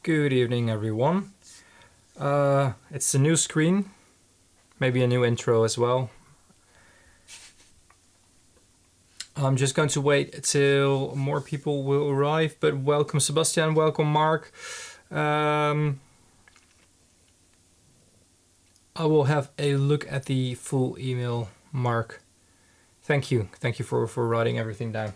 Good evening, everyone. It's a new screen, maybe a new intro as well. I'm just going to wait till more people will arrive, but welcome Sebastian, welcome Mark. I will have a look at the full email, Mark. Thank you for writing everything down.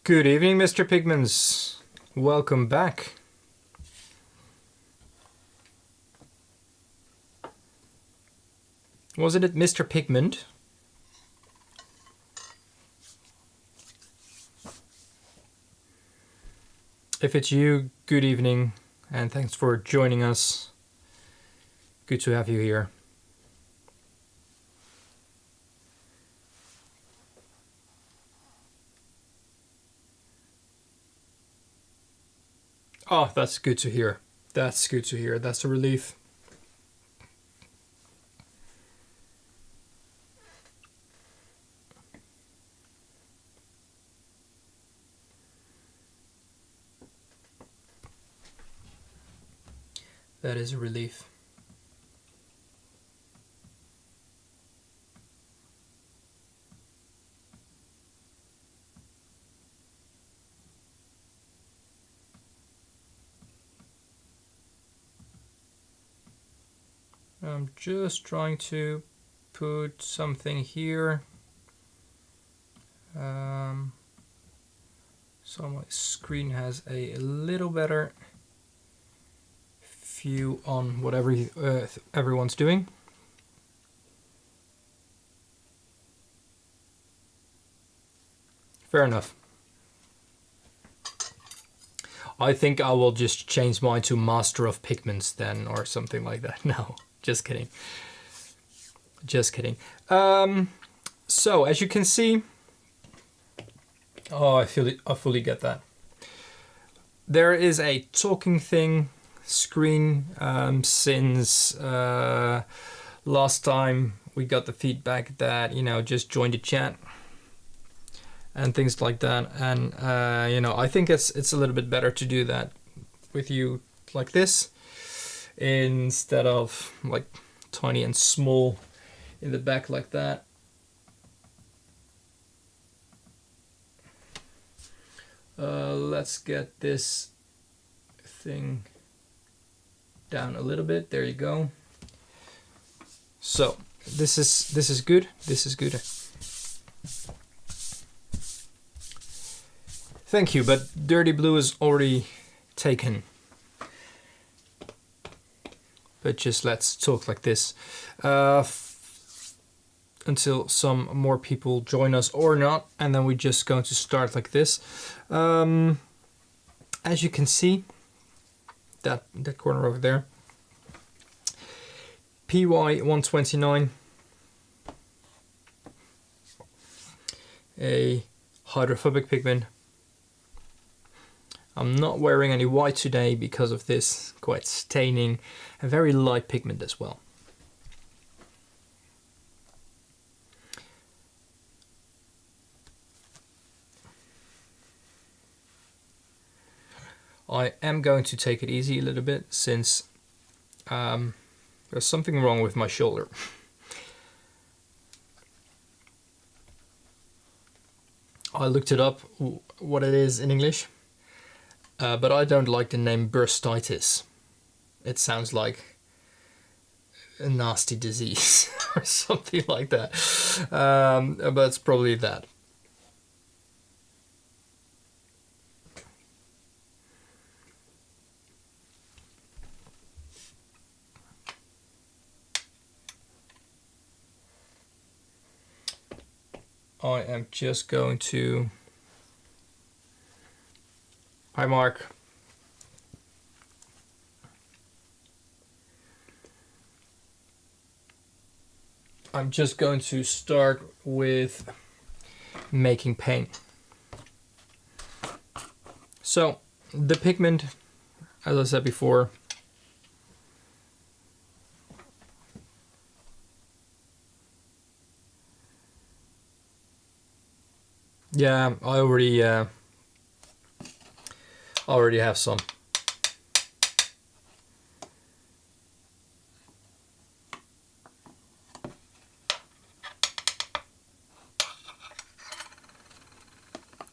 Good evening, Mr. Pigments. Welcome back. Wasn't it Mr. Pigment? If it's you, good evening, and thanks for joining us. Good to have you here. Oh, that's good to hear. That's good to hear. That's a relief. That is a relief. I'm just trying to put something here. So my screen has a little better view on what everyone's doing. Fair enough. I think I will just change mine to Master of Pigments then, or something like that. No, just kidding. Just kidding. So as you can see, oh, I fully get that. There is a talking thing screen since last time we got the feedback that, just join the chat and things like that. And I think it's a little bit better to do that with you like this instead of like tiny and small in the back like that. Let's get this thing down a little bit. There you go. So this is good. This is good. Thank you, but dirty blue is already taken. But just let's talk like this until some more people join us or not, and then we're just going to start like this. As you can see, that corner over there, PY129, a hydrophobic pigment. I'm not wearing any white today because of this quite staining, a very light pigment as well. I am going to take it easy a little bit since there's something wrong with my shoulder. I looked it up, what it is in English, but I don't like the name bursitis. It sounds like a nasty disease or something like that, but it's probably that. I am just going to... Hi, Mark. I'm just going to start with making paint. So, the pigment, as I said before, Yeah, I already have some.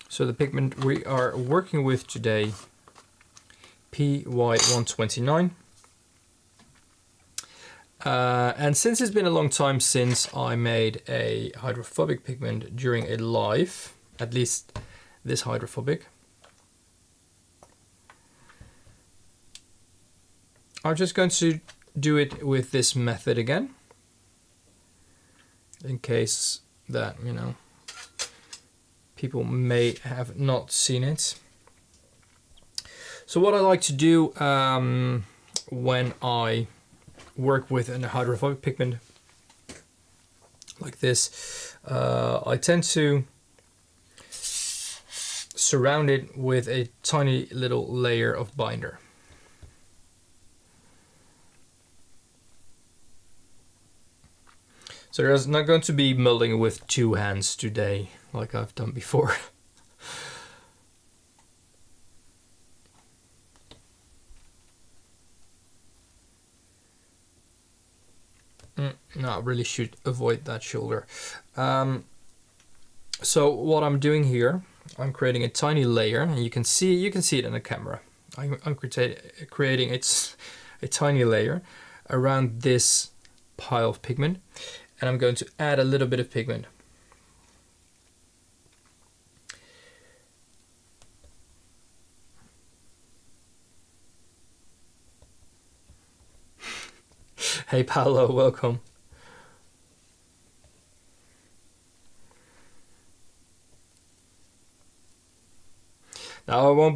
So the pigment we are working with today, PY129. And since it's been a long time since I made a hydrophobic pigment during a live, at least this hydrophobic, I'm just going to do it with this method again, in case that, you know, people may have not seen it. So what I like to do when I work with a hydrophobic pigment like this, I tend to surround it with a tiny little layer of binder. So there's not going to be molding with two hands today, like I've done before. No, I really should avoid that shoulder. So what I'm doing here, I'm creating a tiny layer, and you can see it in the camera. I'm creating a tiny layer around this pile of pigment, and I'm going to add a little bit of pigment. Hey Paolo, welcome. Now I won't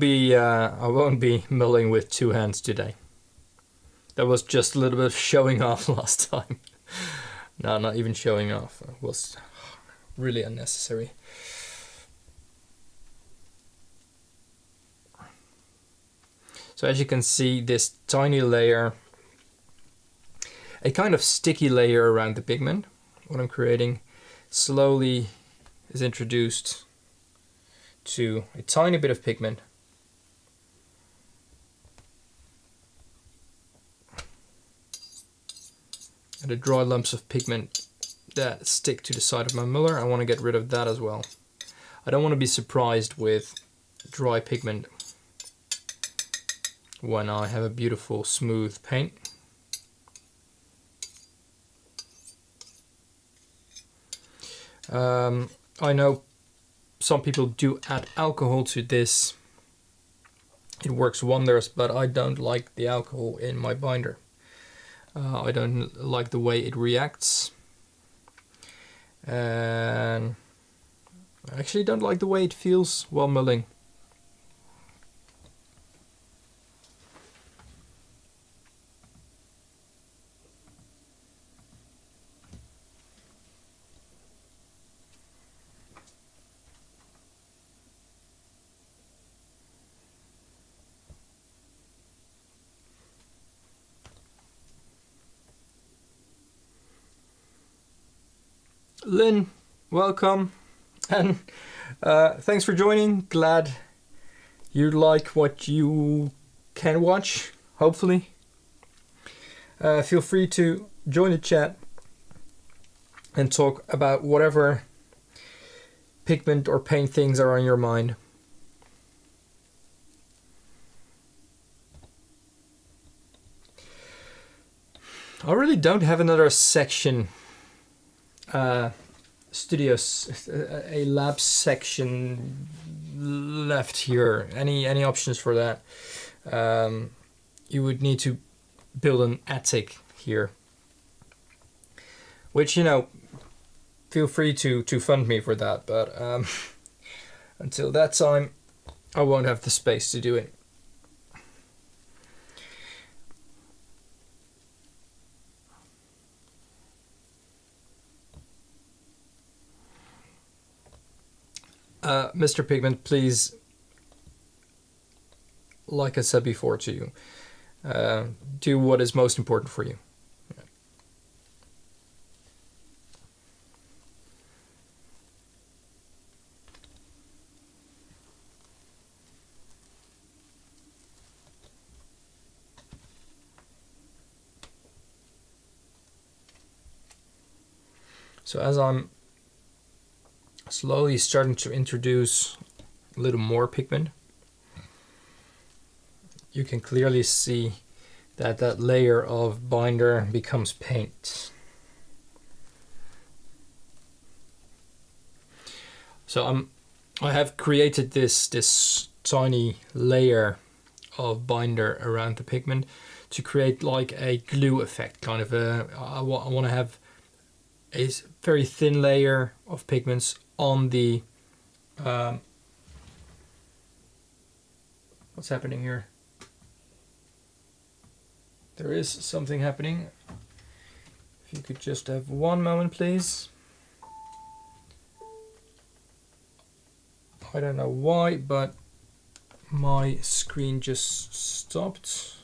be milling with two hands today. That was just a little bit of showing off last time. No, not even showing off. It was really unnecessary. So as you can see, this tiny layer, a kind of sticky layer around the pigment, what I'm creating, slowly is introduced to a tiny bit of pigment. And the dry lumps of pigment that stick to the side of my muller, I want to get rid of that as well. I don't want to be surprised with dry pigment when I have a beautiful smooth paint. I know some people do add alcohol to this. It works wonders, but I don't like the alcohol in my binder. I don't like the way it reacts, and I actually don't like the way it feels while milling. Lynn, welcome, and thanks for joining. Glad you like what you can watch, hopefully. Feel free to join the chat and talk about whatever pigment or paint things are on your mind. I really don't have another section. Studios, a lab section left here. Any options for that? You would need to build an attic here, which, you know, feel free to fund me for that, but until that time I won't have the space to do it. Mr. Pigment, please, like I said before to you, do what is most important for you. So as I'm slowly starting to introduce a little more pigment, you can clearly see that that layer of binder becomes paint. So I have created this tiny layer of binder around the pigment to create like a glue effect, kind of I want to have a very thin layer of pigments on the what's happening here? There is something happening. If you could just have one moment, please. I don't know why, but my screen just stopped.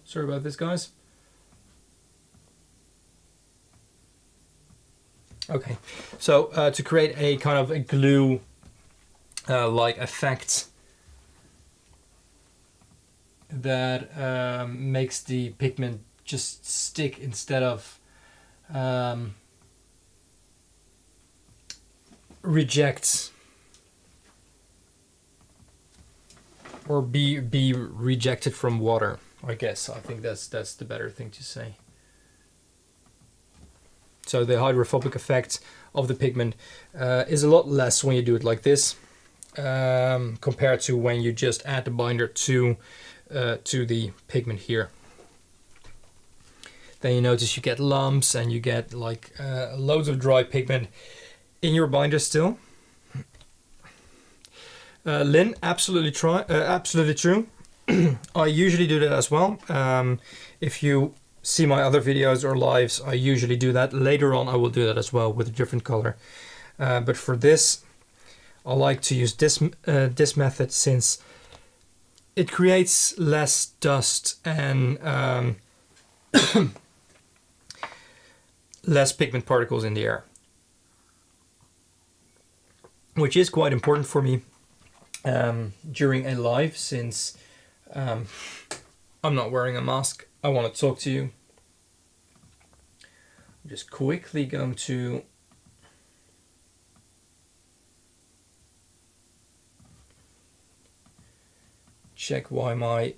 Sorry about this, guys. Okay, so to create a kind of a glue like effect that makes the pigment just stick instead of reject or be rejected from water, I guess. I think that's the better thing to say. So the hydrophobic effect of the pigment is a lot less when you do it like this compared to when you just add the binder to the pigment here. Then you notice you get lumps and you get like loads of dry pigment in your binder still. Lynn, absolutely true. I usually do that as well. If you see my other videos or lives, I usually do that. Later on I will do that as well with a different color. But for this, I like to use this method since it creates less dust and less pigment particles in the air, which is quite important for me during a live, since I'm not wearing a mask. I want to talk to you. I'm just quickly going to check why my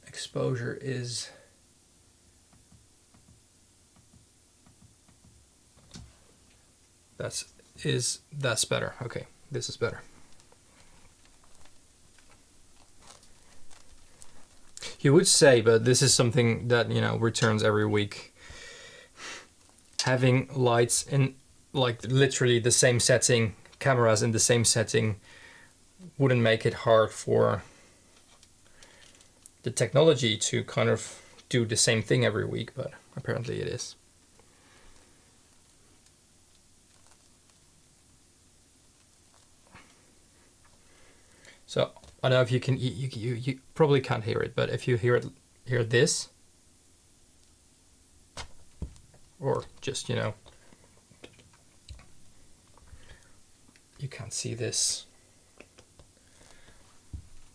exposure is that's better. Okay, this is better. You would say, but this is something that, you know, returns every week. Having lights in like literally the same setting, cameras in the same setting, wouldn't make it hard for the technology to kind of do the same thing every week, but apparently it is. So I don't know if you can, you probably can't hear it, but if you hear this, or just, you know, you can't see this.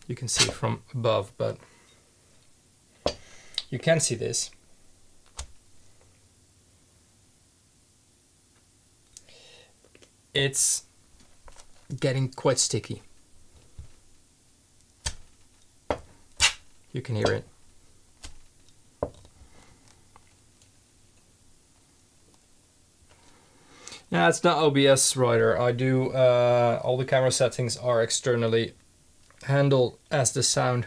You can see it from above, but you can see this. It's getting quite sticky. You can hear it. Yeah, it's not OBS, Ryder. I do, all the camera settings are externally handled as the sound.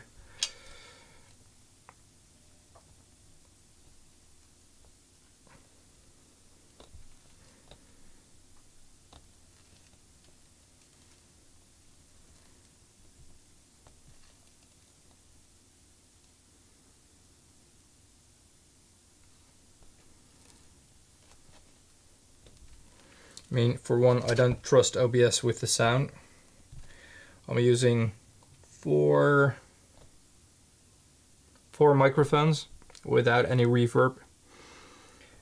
I mean, for one, I don't trust OBS with the sound. I'm using four microphones without any reverb,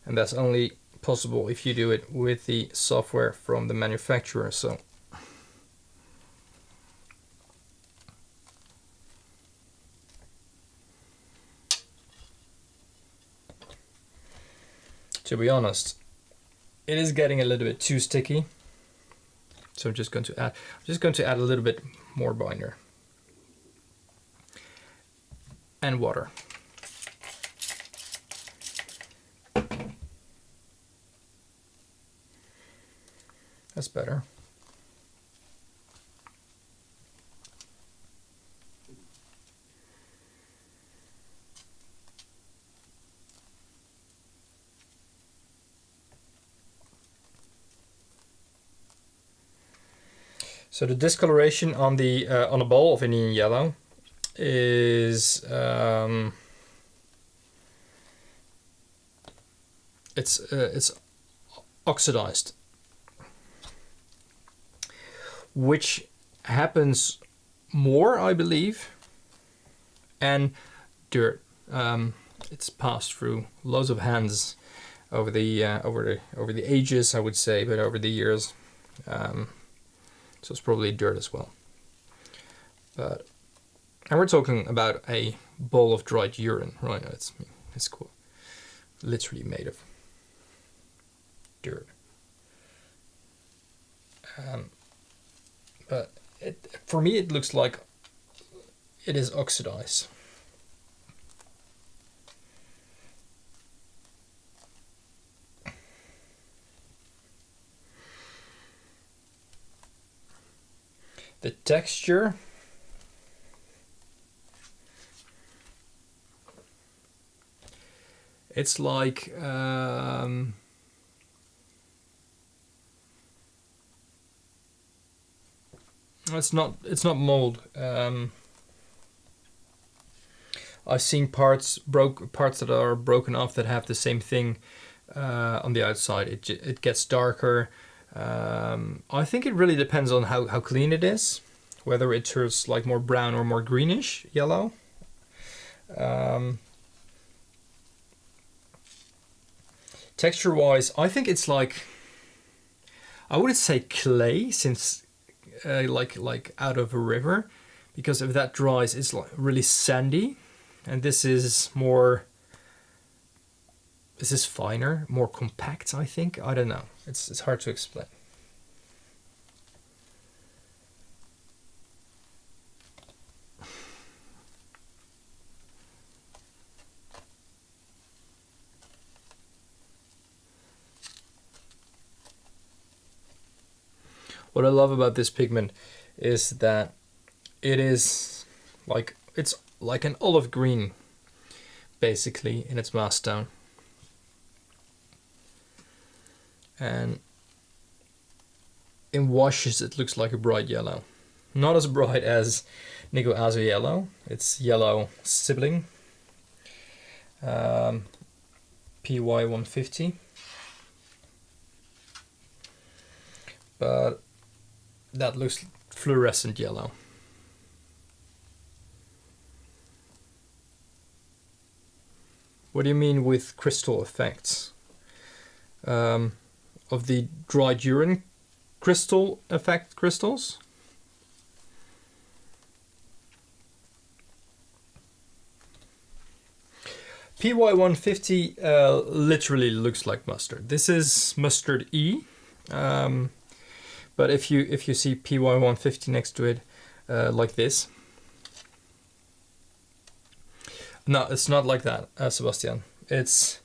and that's only possible if you do it with the software from the manufacturer. So to be honest, it is getting a little bit too sticky. So I'm just going to add a little bit more binder and water. That's better. So the discoloration on the bowl of Indian yellow is it's oxidized, which happens more, I believe, and dirt. It's passed through loads of hands over the ages, I would say, but over the years. So it's probably dirt as well. And we're talking about a bowl of dried urine, right? It's cool. Literally made of dirt. But for me, it looks like it is oxidized. The texture, it's like it's not mold. I've seen parts that are broken off that have the same thing on the outside. It gets darker. I think it really depends on how clean it is, whether it turns like more brown or more greenish yellow. Texture wise, I think it's like, I wouldn't say clay, since like out of a river, because if that dries it's like really sandy, and this is finer, more compact, I think. I don't know. It's hard to explain. What I love about this pigment is that it's like an olive green, basically, in its mass tone. And in washes it looks like a bright yellow. Not as bright as Nico Azo yellow, its yellow sibling, PY150. But that looks fluorescent yellow. What do you mean with crystal effects? Of the dried urine crystals? PY150 literally looks like mustard. This is mustard E, but if you see PY150 next to it, like this. No, it's not like that, Sebastian. It's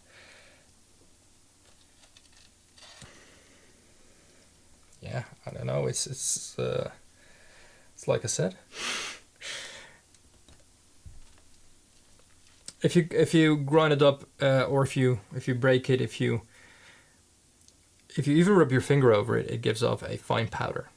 yeah, I don't know. It's like I said. If you grind it up, or if you break it, if you even rub your finger over it, it gives off a fine powder.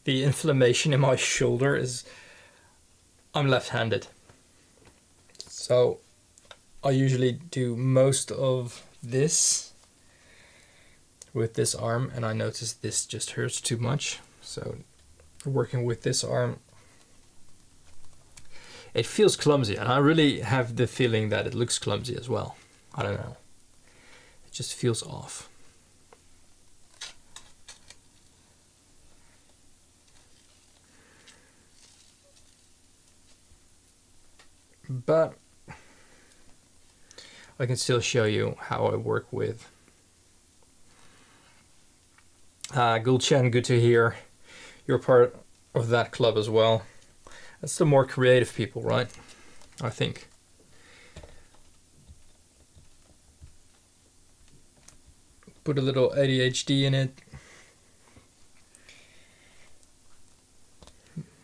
the inflammation in my shoulder is, I'm left-handed. So I usually do most of this with this arm, and I notice this just hurts too much. So working with this arm, it feels clumsy, and I really have the feeling that it looks clumsy as well. I don't know. It just feels off. But I can still show you how I work with. Gulchen, good to hear you're part of that club as well. That's the more creative people, right? I think. Put a little ADHD in it.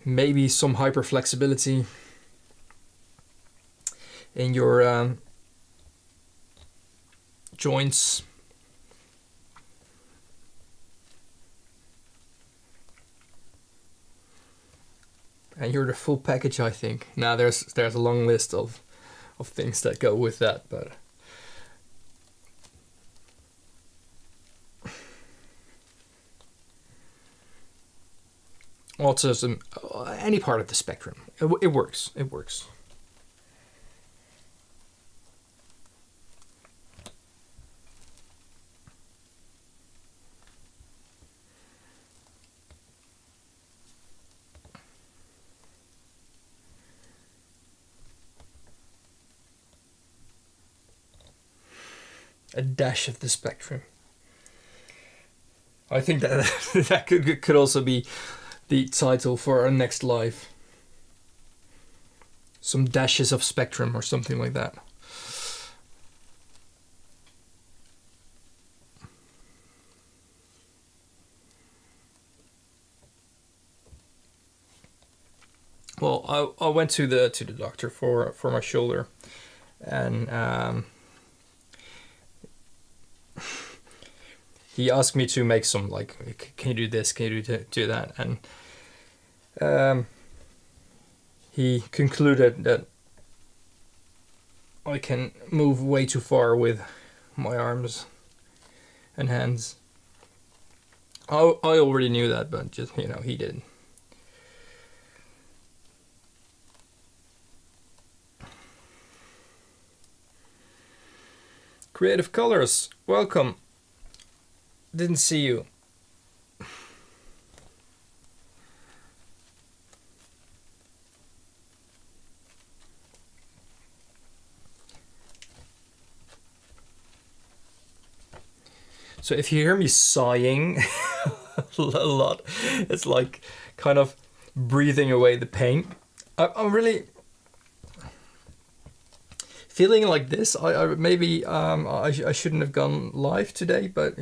Maybe some hyperflexibility in your joints. And you're the full package, I think. Now there's a long list of things that go with that, but autism, any part of the spectrum, it works. It works. A dash of the spectrum. I think that that could also be the title for our next live. Some dashes of spectrum or something like that. Well, I went to the doctor for my shoulder, and he asked me to make some, like, can you do this, can you do that, and he concluded that I can move way too far with my arms and hands. I already knew that, but just, he didn't. Creative Colors, welcome. Didn't see you. So if you hear me sighing a lot, it's like kind of breathing away the pain. I'm really feeling like this. I shouldn't have gone live today, but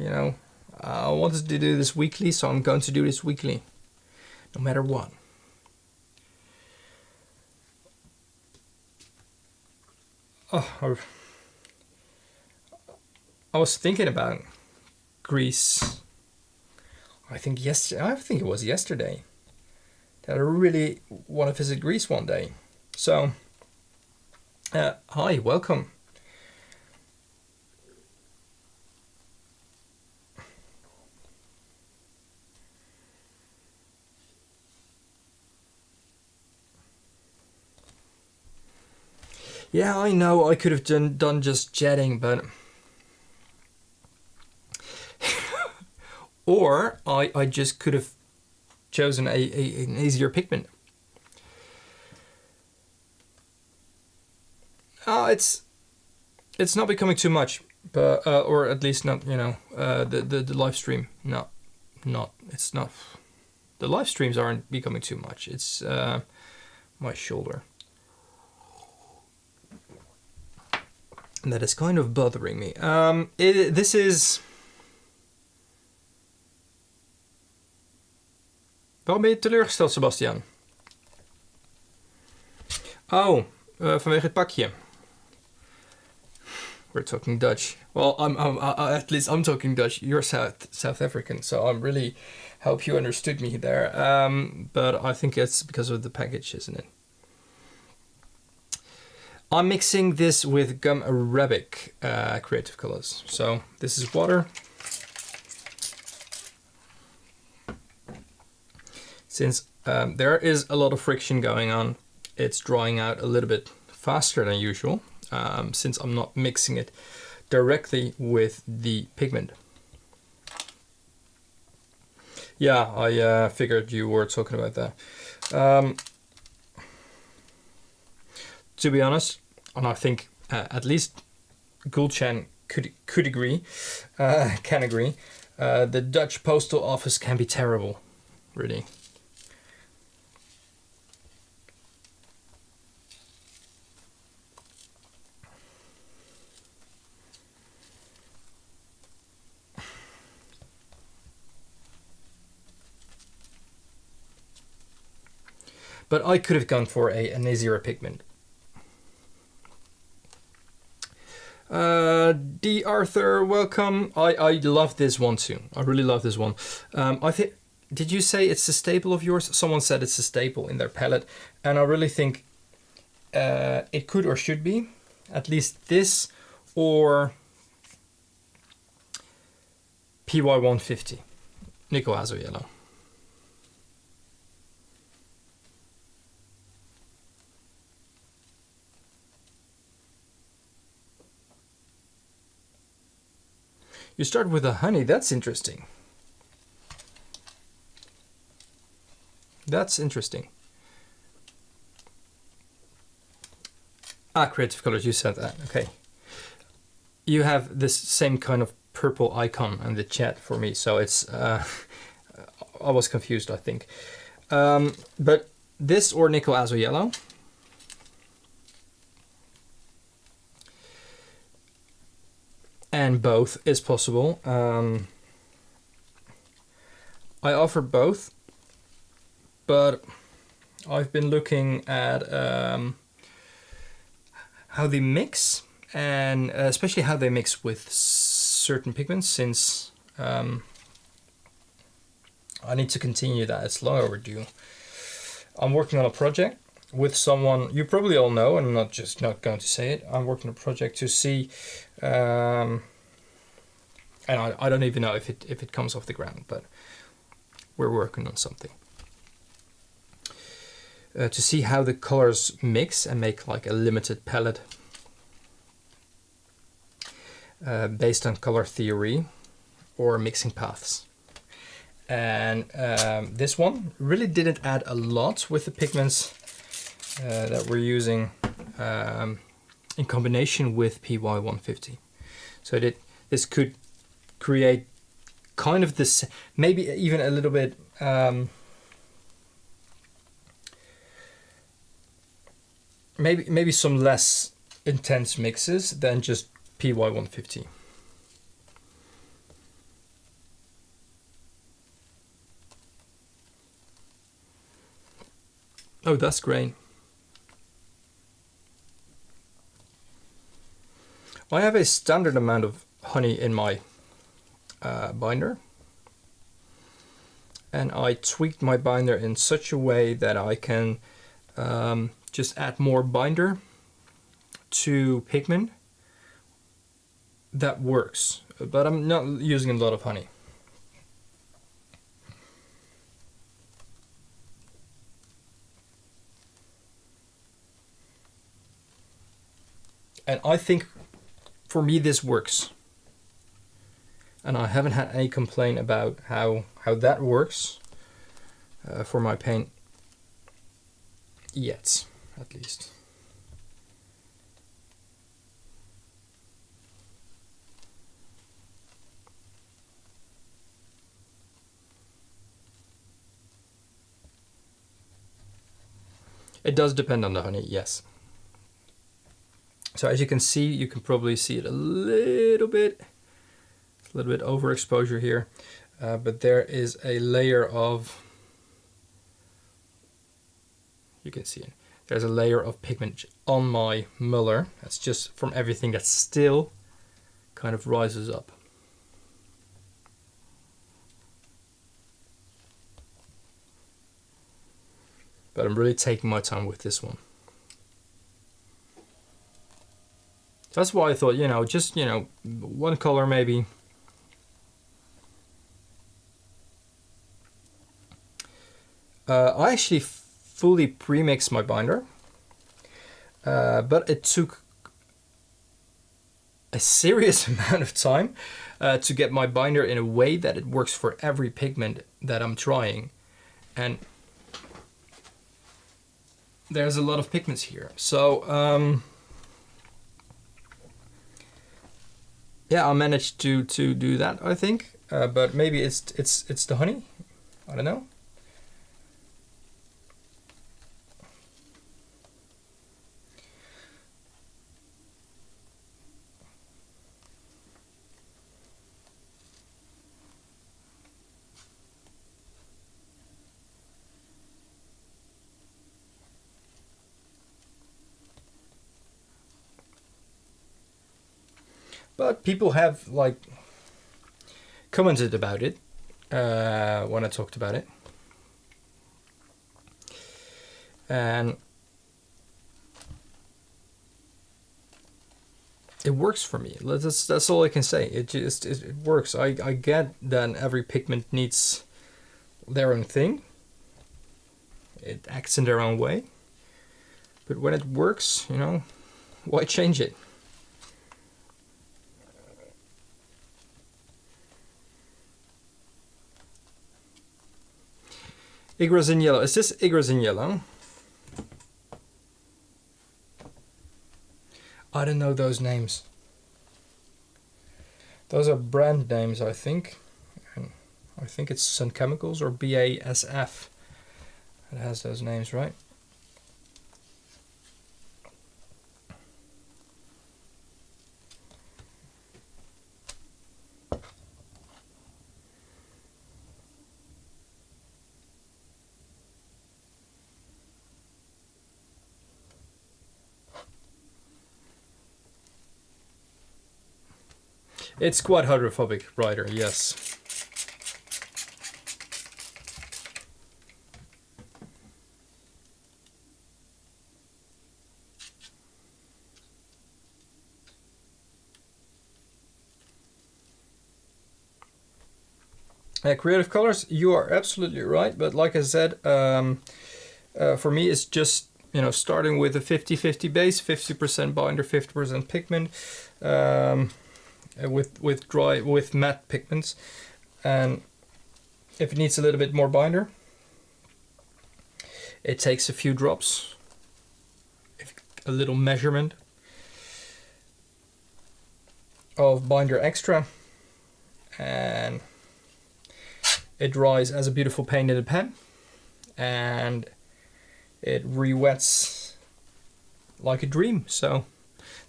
I wanted to do this weekly, so I'm going to do this weekly, no matter what. Oh, I was thinking about Greece. I think it was yesterday that I really want to visit Greece one day. So, hi, welcome. Yeah, I know I could have done just jetting, but or I just could have chosen an easier pigment. It's not becoming too much, but or at least not the live stream. It's not. The live streams aren't becoming too much. It's my shoulder. That is kind of bothering me. This is. Waarom ben je teleurgesteld, Sebastian? Oh, vanwege het pakje. We're talking Dutch. Well, at least I'm talking Dutch. You're South African, so I really hope you understood me there. But I think it's because of the package, isn't it? I'm mixing this with gum arabic creative colors. So this is water. Since there is a lot of friction going on, it's drying out a little bit faster than usual, since I'm not mixing it directly with the pigment. Yeah, I figured you were talking about that. To be honest, and I think at least Gulchan could agree, can agree, the Dutch postal office can be terrible, really. But I could have gone for an easier pigment. D. Arthur, welcome. I love this one too. I really love this one. I think, did you say it's a staple of yours? Someone said it's a staple in their palette, and I really think it could or should be. At least this or PY150, Nickel Azo Yellow. You start with the honey, that's interesting. That's interesting. Creative colors, you said that, okay. You have this same kind of purple icon in the chat for me, so it's, I was confused, I think. But this or Nickel Azo Yellow. And both is possible. I offer both, but I've been looking at how they mix, and especially how they mix with certain pigments, since I need to continue that. It's long overdue. I'm working on a project with someone you probably all know, and I'm not going to say it. I'm working on a project to see, and I don't even know if it comes off the ground, but we're working on something to see how the colors mix and make like a limited palette based on color theory or mixing paths. And this one really didn't add a lot with the pigments that we're using in combination with PY150. So this could create kind of this, maybe even a little bit maybe some less intense mixes than just PY150. Oh, that's great. I have a standard amount of honey in my binder, and I tweaked my binder in such a way that I can just add more binder to pigment. That works, but I'm not using a lot of honey. And I think for me this works. And I haven't had any complaint about how that works for my paint yet, at least. It does depend on the honey, yes. So as you can see, you can probably see it a little bit overexposure here, but there is a layer of, you can see it, there's a layer of pigment on my muller. That's just from everything that's still kind of rises up. But I'm really taking my time with this one. That's why I thought, you know, just, you know, one color maybe. I actually fully pre-mixed my binder, but it took a serious amount of time to get my binder in a way that it works for every pigment that I'm trying. And there's a lot of pigments here. So yeah, I managed to do that, I think. But maybe it's the honey. I don't know. But people have like commented about it when I talked about it, and it works for me. That's all I can say. It works. I get that every pigment needs their own thing. It acts in their own way. But when it works, you know, why change it? Igras in yellow. Is this Igras in yellow? I don't know those names. Those are brand names, I think. And I think it's Sun Chemicals or BASF. It has those names, right? It's quite hydrophobic, brighter, yes. Creative colors, you are absolutely right, but like I said, for me it's just, you know, starting with a 50-50 base, 50% binder, 50% pigment. With matte pigments, and if it needs a little bit more binder, it takes a few drops, a little measurement of binder extra, and it dries as a beautiful paint in a pen, and it re-wets like a dream. So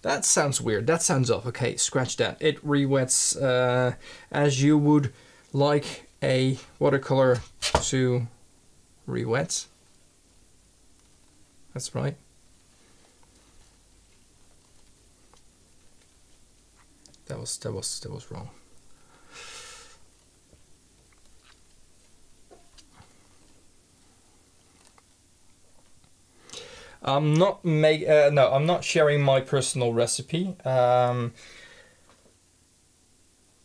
that sounds weird. That sounds off. Okay, scratch that. It re-wets as you would like a watercolor to re-wet. That's right. That was wrong. I'm not sharing my personal recipe,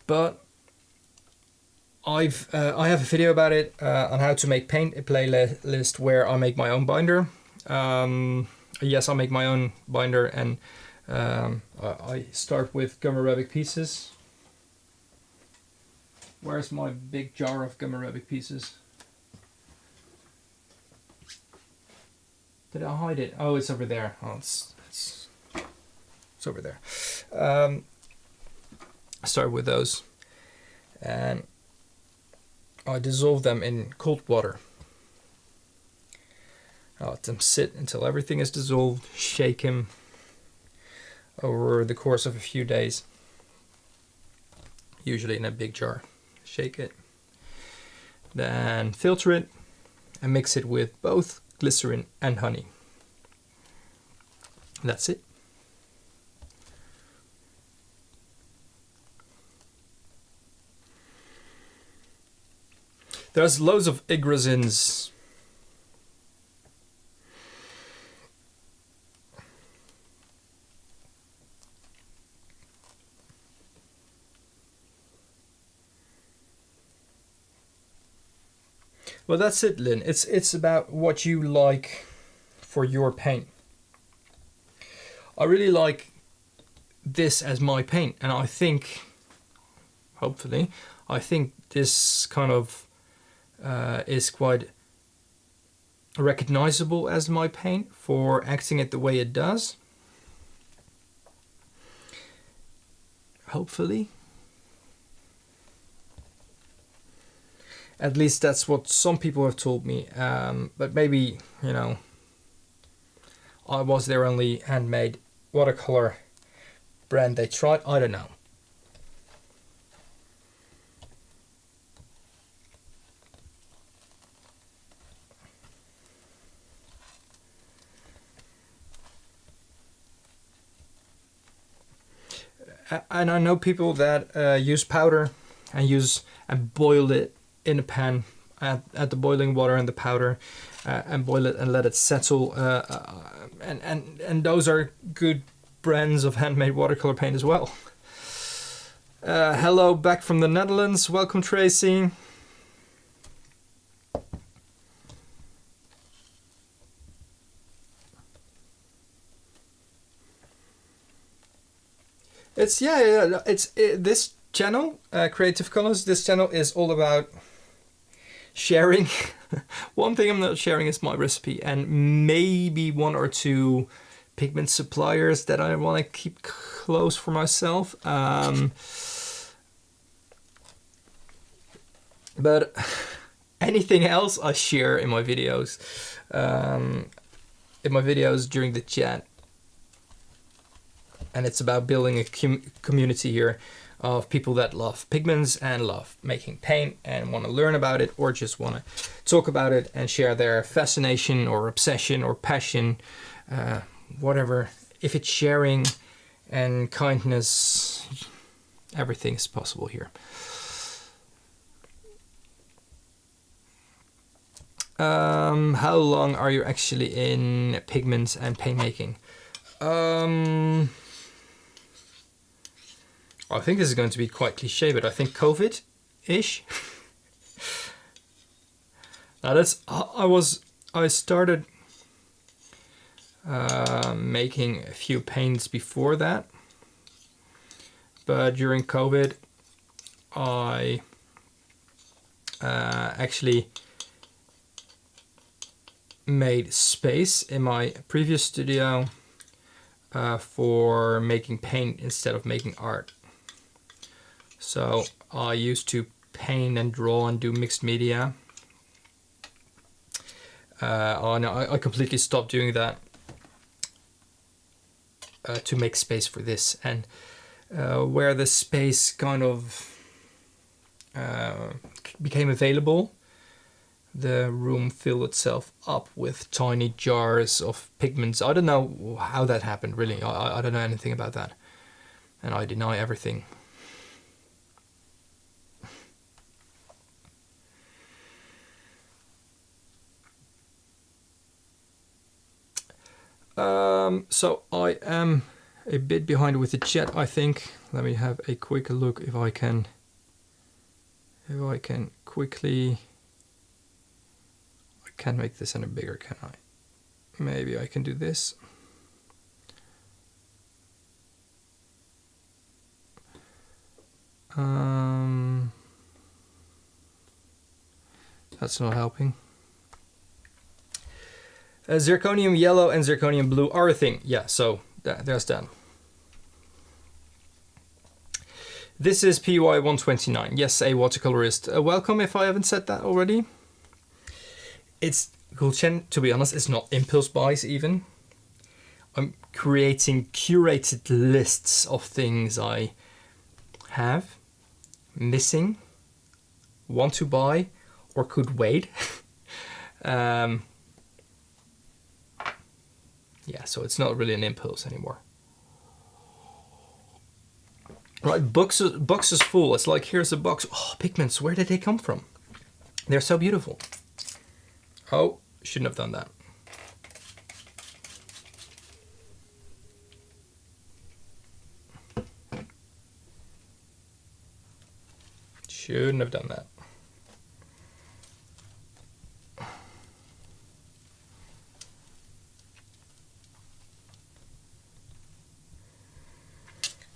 but I have a video about it on how to make paint, a playlist where I make my own binder. Yes, I make my own binder, and I start with gum arabic pieces. Where's my big jar of gum arabic pieces? Did I hide it? Oh, it's over there. Oh, it's over there. I start with those, and I dissolve them in cold water. I let them sit until everything is dissolved. Shake them over the course of a few days, usually in a big jar. Shake it, then filter it, and mix it with both glycerin and honey. That's it. There's loads of resins. Well, that's it, Lynn. It's about what you like for your paint. I really like this as my paint, and I think, hopefully, I think this kind of is quite recognizable as my paint for acting it the way it does. Hopefully. At least that's what some people have told me, but maybe, you know, I was their only handmade watercolor brand they tried. I don't know. And I know people that use powder and boil it in a pan, add the boiling water and the powder, and boil it and let it settle. And those are good brands of handmade watercolor paint as well. Hello, back from the Netherlands. Welcome, Tracy. It's this channel, Creative Colors. This channel is all about sharing. One thing I'm not sharing is my recipe, and maybe one or two pigment suppliers that I want to keep close for myself. But anything else I share in my videos, during the chat. And it's about building a community here of people that love pigments and love making paint and want to learn about it, or just want to talk about it and share their fascination or obsession or passion, whatever. If it's sharing and kindness, everything is possible here. How long are you actually in pigments and paint making? I think this is going to be quite cliche, but I think COVID-ish. Now I started making a few paints before that, but during COVID, I actually made space in my previous studio for making paint instead of making art. So I used to paint and draw and do mixed media. I completely stopped doing that to make space for this. And where the space kind of became available, the room filled itself up with tiny jars of pigments. I don't know how that happened, really. I don't know anything about that. And I deny everything. So I am a bit behind with the chat, I think. Let me have a quick look if I can quickly. I can't make this any bigger, can I? Maybe I can do this. That's not helping. Zirconium yellow and zirconium blue are a thing. Yeah, so there's that. This is PY129. Yes, a watercolorist. Welcome, if I haven't said that already. It's Gulchen, to be honest, it's not impulse buys even. I'm creating curated lists of things I have, missing, want to buy, or could wait. Yeah, so it's not really an impulse anymore. Right, boxes full. It's like, here's a box. Oh, pigments, where did they come from? They're so beautiful. Oh, shouldn't have done that. Shouldn't have done that.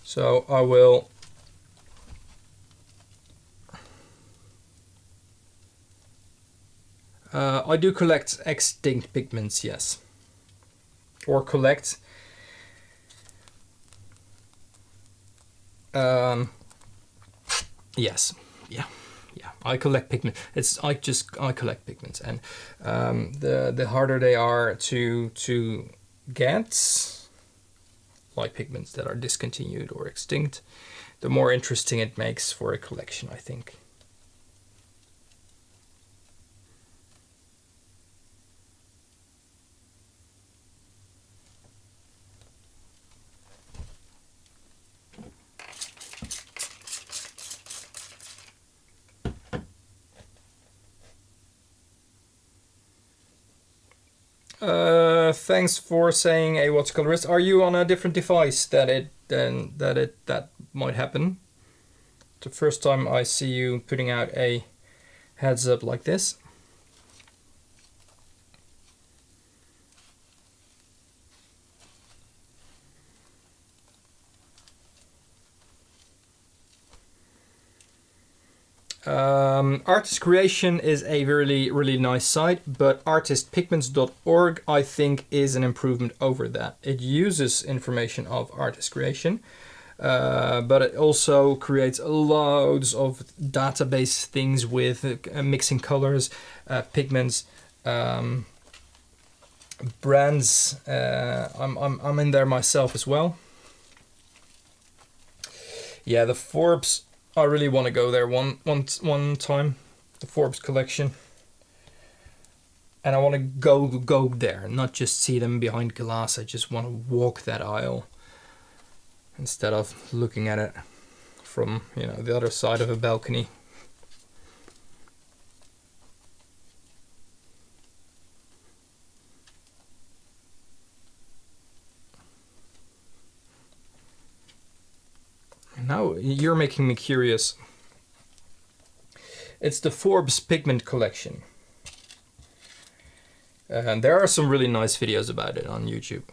So I will I do collect extinct pigments, yes. Or collect yes, yeah. I collect pigment. I collect pigments, and the harder they are to get, like pigments that are discontinued or extinct, the more interesting it makes for a collection, I think. Thanks for saying a watercolorist. Are you on a different device that might happen? The first time I see you putting out a heads up like this. Artist Creation is a really nice site, but artistpigments.org I think is an improvement over that. It uses information of Artist Creation, but it also creates loads of database things with mixing colors, pigments, brands. I'm in there myself as well. Yeah, the Forbes. I really want to go there one time, the Forbes collection, and I want to go there, not just see them behind glass. I just want to walk that aisle instead of looking at it from the other side of a balcony. Now you're making me curious. It's the Forbes pigment collection. And there are some really nice videos about it on YouTube.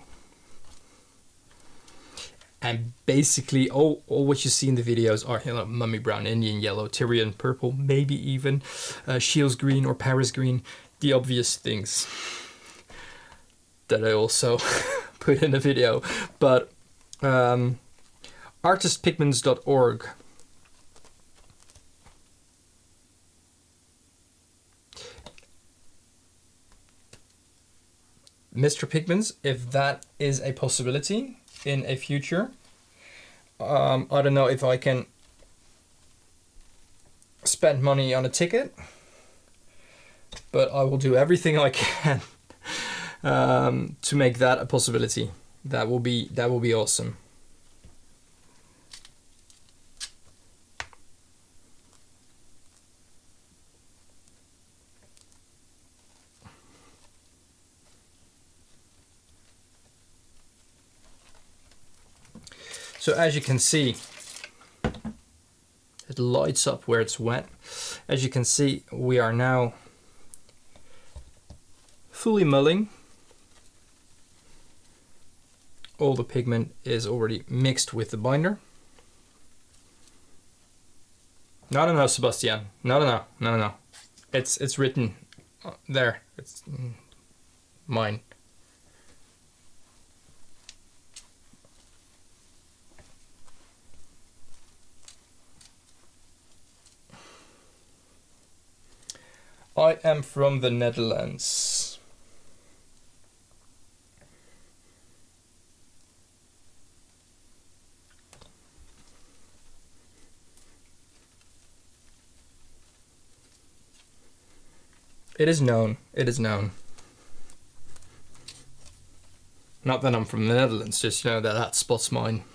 And basically all what you see in the videos are mummy brown, Indian yellow, Tyrian purple, maybe even Shields green or Paris green. The obvious things that I also put in the video. But artistpigments.org. Mr. Pigments, if that is a possibility in a future, I don't know if I can spend money on a ticket, but I will do everything I can to make that a possibility. That will be awesome. So as you can see, it lights up where it's wet. As you can see, we are now fully mulling. All the pigment is already mixed with the binder. No, Sebastian. No. It's written there. It's mine. I am from the Netherlands. It is known. Not that I'm from the Netherlands, just that spot's mine.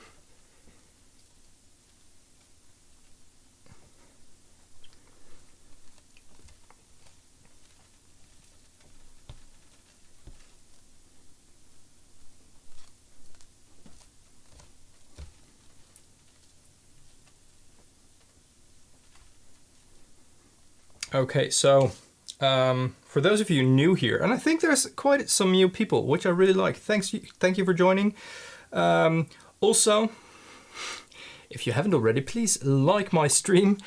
Okay, so for those of you new here, and I think there's quite some new people, which I really like. Thank you for joining. Also, if you haven't already, please like my stream.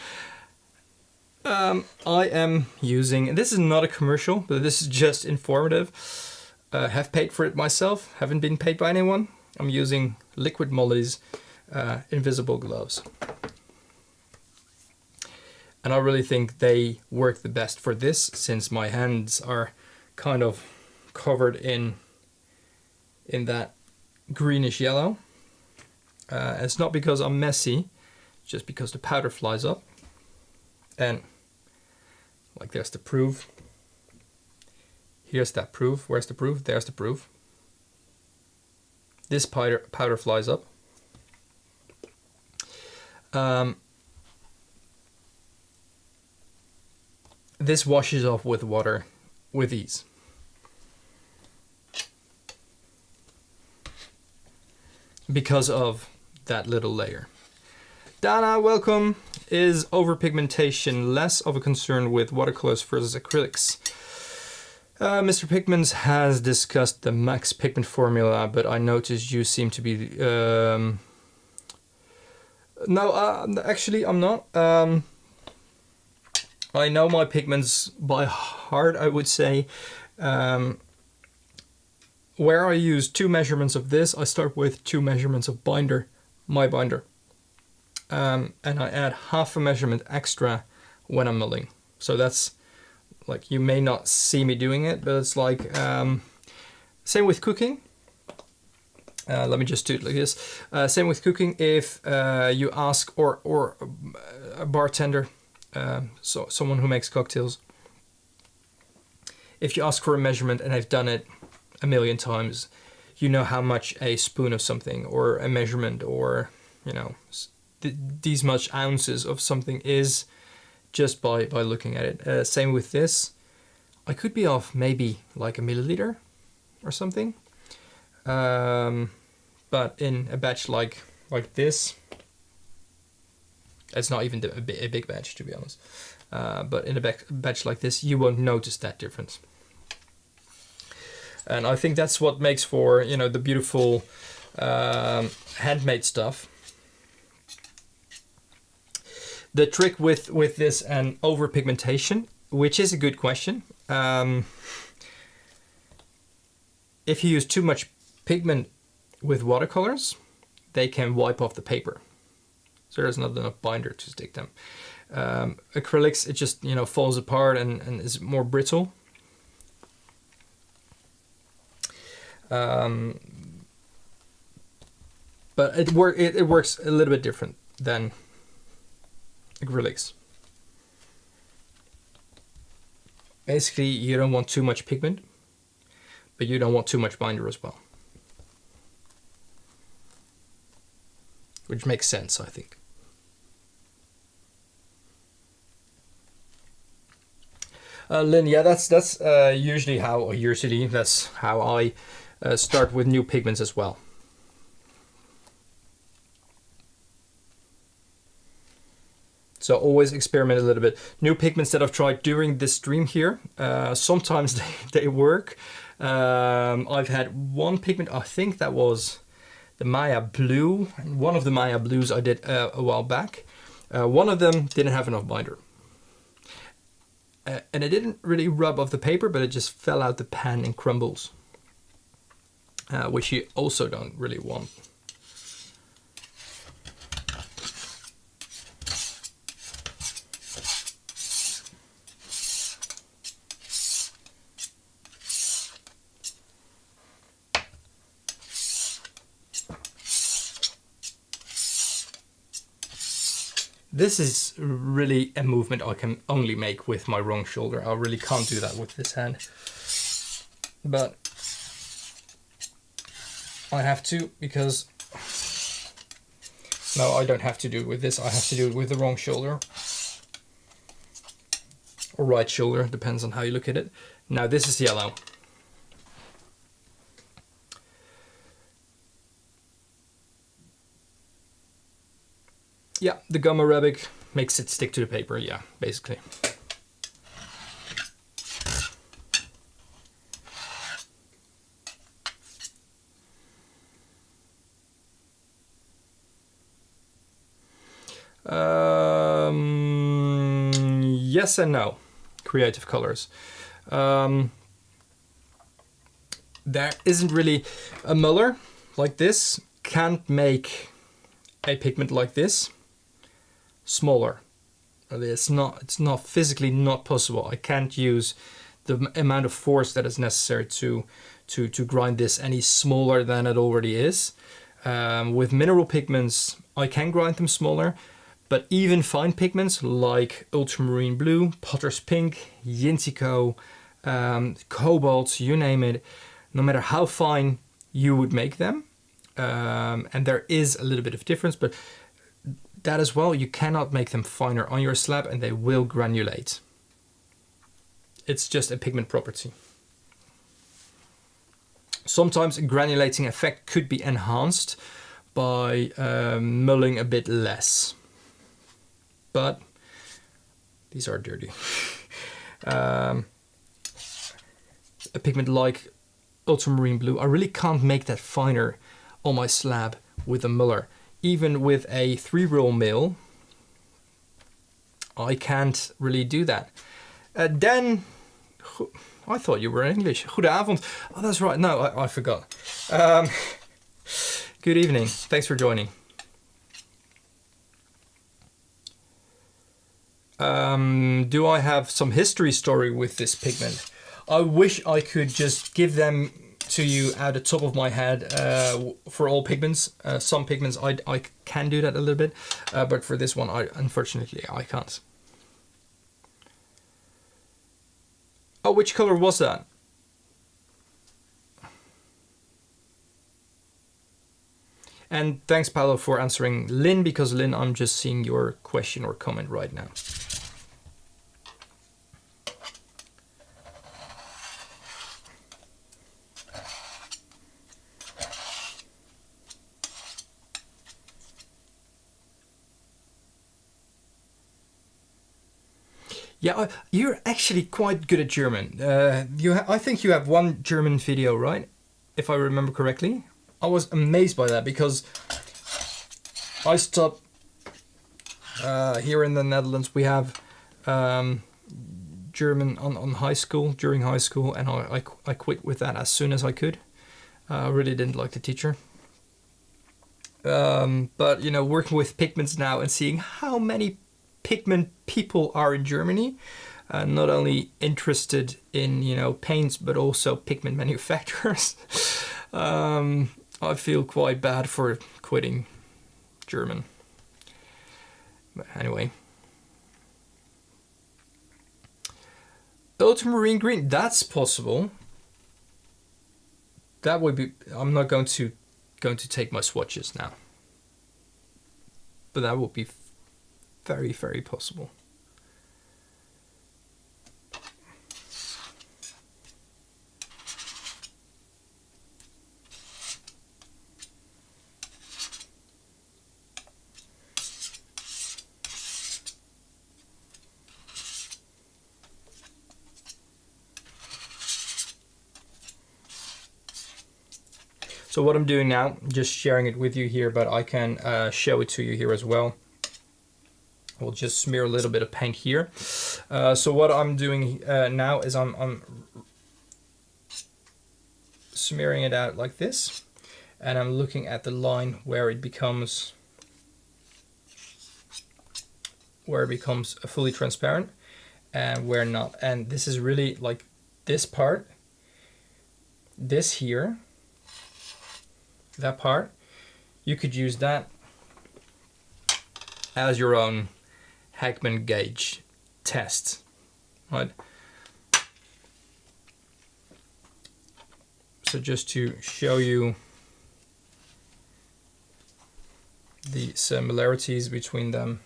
I am using, this is not a commercial, but this is just informative. Have paid for it myself, haven't been paid by anyone. I'm using Liquid Molly's invisible gloves. And I really think they work the best for this, since my hands are kind of covered in that greenish yellow. It's not because I'm messy, just because the powder flies up. And like, there's the proof. Here's that proof. Where's the proof? There's the proof. This powder flies up. This washes off with water with ease. Because of that little layer. Dana, welcome. Is overpigmentation less of a concern with watercolors versus acrylics? Mr. Pigments has discussed the max pigment formula, but I noticed you seem to be... No, actually I'm not. I know my pigments by heart, I would say. Where I use 2 measurements of this, I start with 2 measurements of binder, my binder. And I add half a measurement extra when I'm milling. So that's like, you may not see me doing it, but it's like, same with cooking. Let me just do it like this. Same with cooking. If you ask, or a bartender, so someone who makes cocktails, if you ask for a measurement and I've done it a million times, you know how much a spoon of something, or a measurement, or, you know, these much ounces of something is, just by looking at it. Same with this. I could be off maybe like a milliliter or something. But in a batch like this, it's not even a big batch, to be honest. But in a batch like this, you won't notice that difference. And I think that's what makes for, you know, the beautiful handmade stuff. The trick with this and overpigmentation, which is a good question. If you use too much pigment with watercolors, they can wipe off the paper. So there's not enough binder to stick them. Acrylics, it just, you know, falls apart and is more brittle. But it works a little bit different than acrylics. Basically, you don't want too much pigment, but you don't want too much binder as well. Which makes sense, I think. Lynn, yeah, that's usually how I start with new pigments as well. So always experiment a little bit. New pigments that I've tried during this stream here, sometimes they work. I've had one pigment, I think that was the Maya Blue. One of the Maya Blues I did a while back. One of them didn't have enough binder. And it didn't really rub off the paper, but it just fell out the pan in crumbles. Which you also don't really want. This is really a movement I can only make with my wrong shoulder. I really can't do that with this hand. But I have to, because... No, I don't have to do it with this. I have to do it with the wrong shoulder. Or right shoulder, depends on how you look at it. Now this is yellow. Yeah, the gum arabic makes it stick to the paper, yeah, basically. Yes and no. Creative colors. There isn't really a muller like this. Can't make a pigment like this smaller. It's not physically not possible. I can't use the amount of force that is necessary to grind this any smaller than it already is. With mineral pigments, I can grind them smaller, but even fine pigments like ultramarine blue, potter's pink, Yintico, cobalt, you name it, no matter how fine you would make them, and there is a little bit of difference, but that as well, you cannot make them finer on your slab and they will granulate. It's just a pigment property. Sometimes a granulating effect could be enhanced by mulling a bit less. But these are dirty. A pigment like ultramarine blue, I really can't make that finer on my slab with a muller. Even with a 3-roll mill, I can't really do that. Dan, I thought you were English. Goedenavond. Oh, that's right. No, I forgot. Good evening. Thanks for joining. Do I have some history story with this pigment? I wish I could just give them to you out the top of my head for all pigments. Some pigments I can do that a little bit, but for this one, unfortunately I can't. Oh, which color was that? And thanks, Paolo, for answering Lynn, because Lynn, I'm just seeing your question or comment right now. Yeah, you're actually quite good at German. I think you have one German video, right? If I remember correctly. I was amazed by that because I stopped here in the Netherlands. We have German on high school, during high school, and I quit with that as soon as I could. I really didn't like the teacher. But, you know, working with pigments now and seeing how many pigment people are in Germany, not only interested in, you know, paints, but also pigment manufacturers. I feel quite bad for quitting German. But anyway. Ultramarine green, that's possible. That would be, I'm not going to take my swatches now. But that would be very, very possible. So what I'm doing now, just sharing it with you here, but I can show it to you here as well. We'll just smear a little bit of paint here. So what I'm doing now is I'm smearing it out like this, and I'm looking at the line where it becomes fully transparent and where not. And this is really like this part, this here, that part, you could use that as your own Hagman gauge test, right? So just to show you the similarities between them.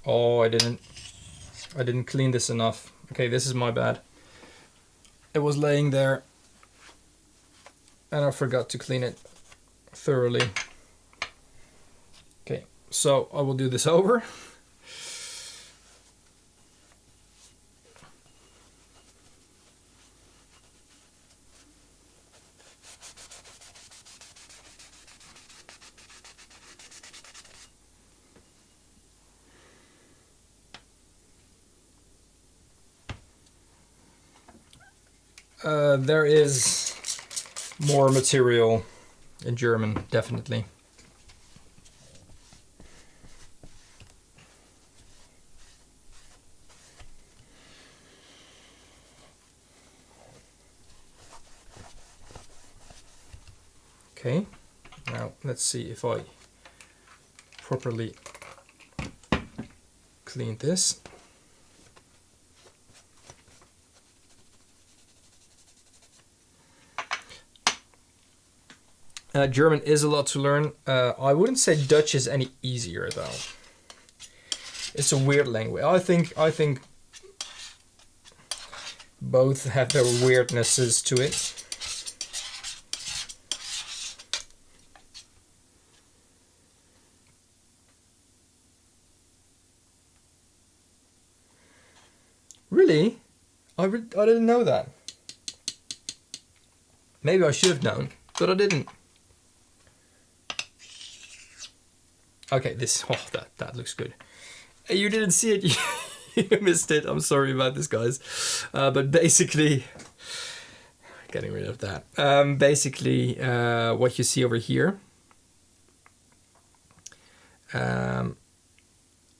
Oh, I didn't clean this enough. Okay, this is my bad. It was laying there and I forgot to clean it thoroughly. Okay, so I will do this over. there is more material in German, definitely. Okay, now let's see if I properly clean this. German is a lot to learn. I wouldn't say Dutch is any easier though. It's a weird language. I think both have their weirdnesses to it. Really? I didn't know that. Maybe I should have known, but I didn't. Okay, that looks good. You didn't see it, you missed it. I'm sorry about this, guys. But basically, getting rid of that. Basically, what you see over here,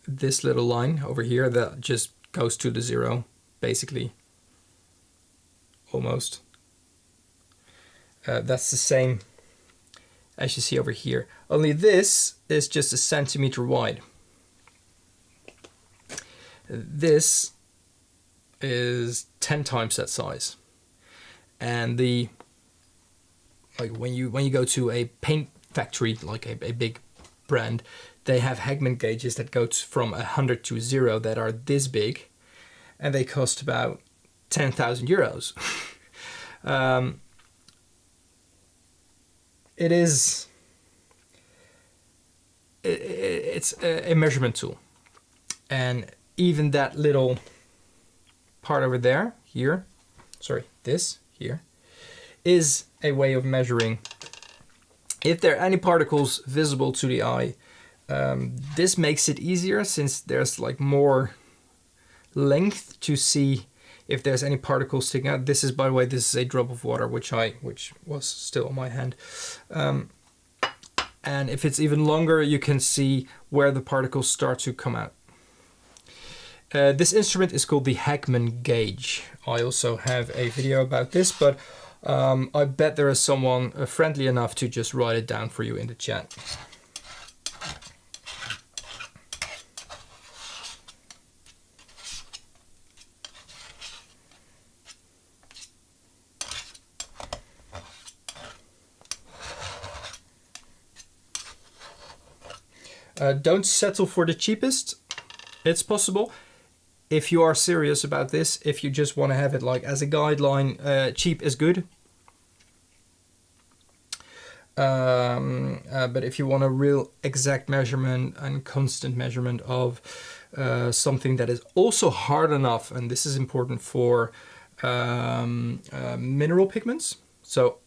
this little line over here that just goes to the zero, basically, almost. That's the same as you see over here. Only this is just a centimeter wide. This is 10 times that size. And when you go to a paint factory, like a big brand, they have Hagman gauges that go from 100 to 0 that are this big, and they cost about 10,000 euros. It's a measurement tool, and even that little part over there, this here, is a way of measuring if there are any particles visible to the eye. This makes it easier since there's like more length to see if there's any particles sticking out. This is, by the way, this is a drop of water which was still on my hand. And if it's even longer, you can see where the particles start to come out. This instrument is called the Hagman gauge. I also have a video about this, but I bet there is someone friendly enough to just write it down for you in the chat. Don't settle for the cheapest. It's possible. If you are serious about this, if you just want to have it like as a guideline, cheap is good. But if you want a real exact measurement and constant measurement of something that is also hard enough, and this is important for mineral pigments. So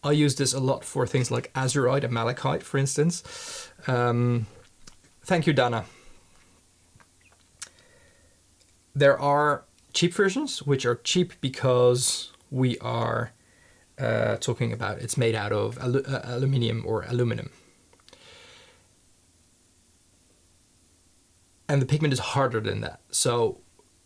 I use this a lot for things like azurite and malachite, for instance. Thank you, Dana. There are cheap versions, which are cheap because we are talking about it's made out of aluminium or aluminum. And the pigment is harder than that. So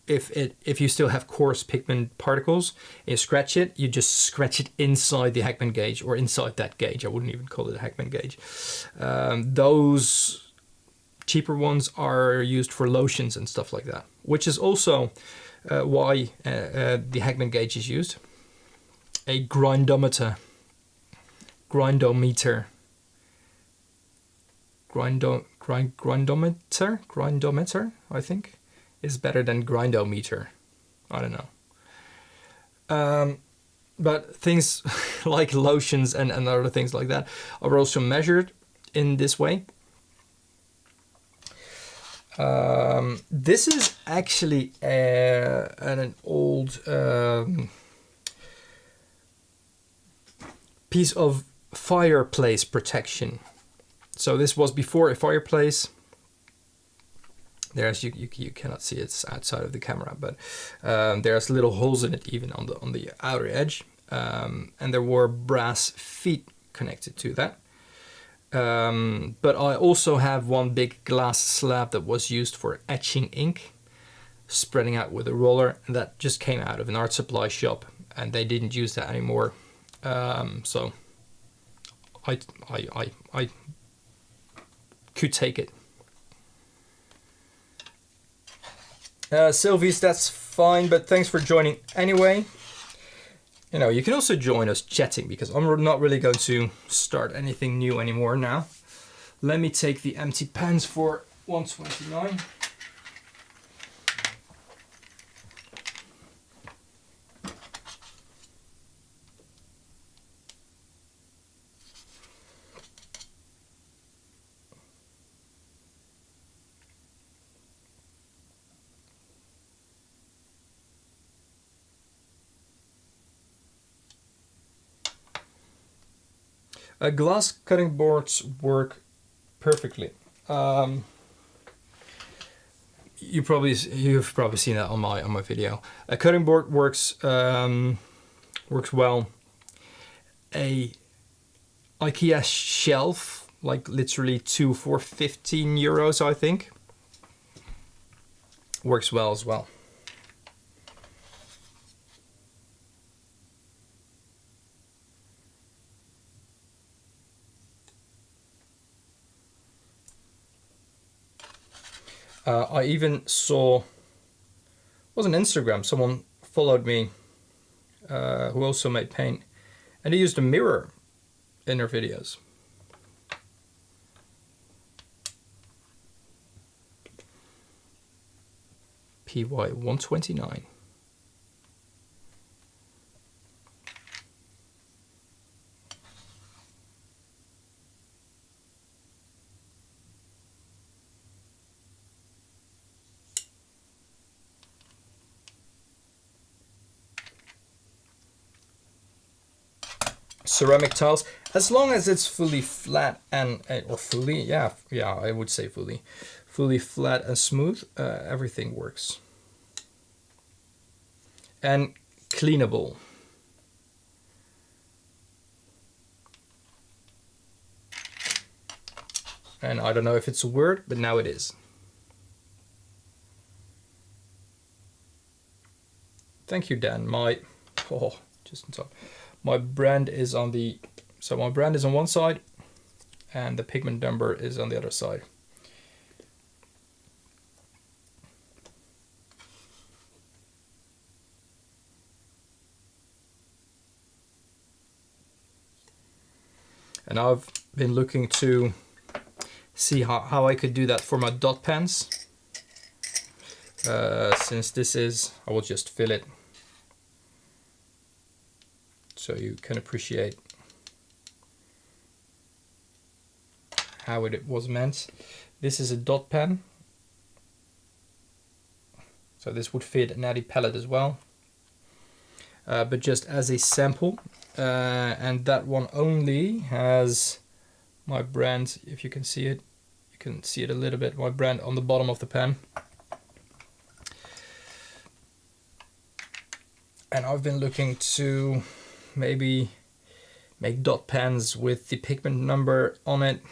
if you still have coarse pigment particles and you scratch it, you just scratch it inside the Hagman gauge or inside that gauge. I wouldn't even call it a Hagman gauge. Those cheaper ones are used for lotions and stuff like that, which is also why the Hagman gauge is used. A grindometer, I think, is better than grindometer. I don't know. But things like lotions and other things like that are also measured in this way. This is actually an old piece of fireplace protection. So this was before a fireplace. There's you cannot see it's outside of the camera, but there's little holes in it even on the outer edge, and there were brass feet connected to that. But I also have one big glass slab that was used for etching ink, spreading out with a roller, and that just came out of an art supply shop, and they didn't use that anymore. So I could take it. Sylvie's, that's fine, but thanks for joining anyway. You know, you can also join us chatting, because I'm not really going to start anything new anymore now. Let me take the empty pens for 129. Glass cutting boards work perfectly. You've probably seen that on my video. A cutting board works well. A IKEA shelf, like literally 2 for 15 euros, I think, works well as well. I even saw, was on Instagram, someone followed me who also made paint, and he used a mirror in her videos. PY 129. Ceramic tiles, as long as it's fully flat and or fully, yeah, I would say fully flat and smooth, everything works. And cleanable. And I don't know if it's a word, but now it is. Thank you, Dan. Just on top. My brand is on the, so my brand is on one side and the pigment number is on the other side. And I've been looking to see how I could do that for my dot pens. Since this is, I will just fill it so you can appreciate how it was meant. This is a dot pen, so this would fit an Addy palette as well, but just as a sample, and that one only has my brand. If you can see it, you can see it a little bit, my brand on the bottom of the pen. And I've been looking to maybe make dot pens with the pigment number on it,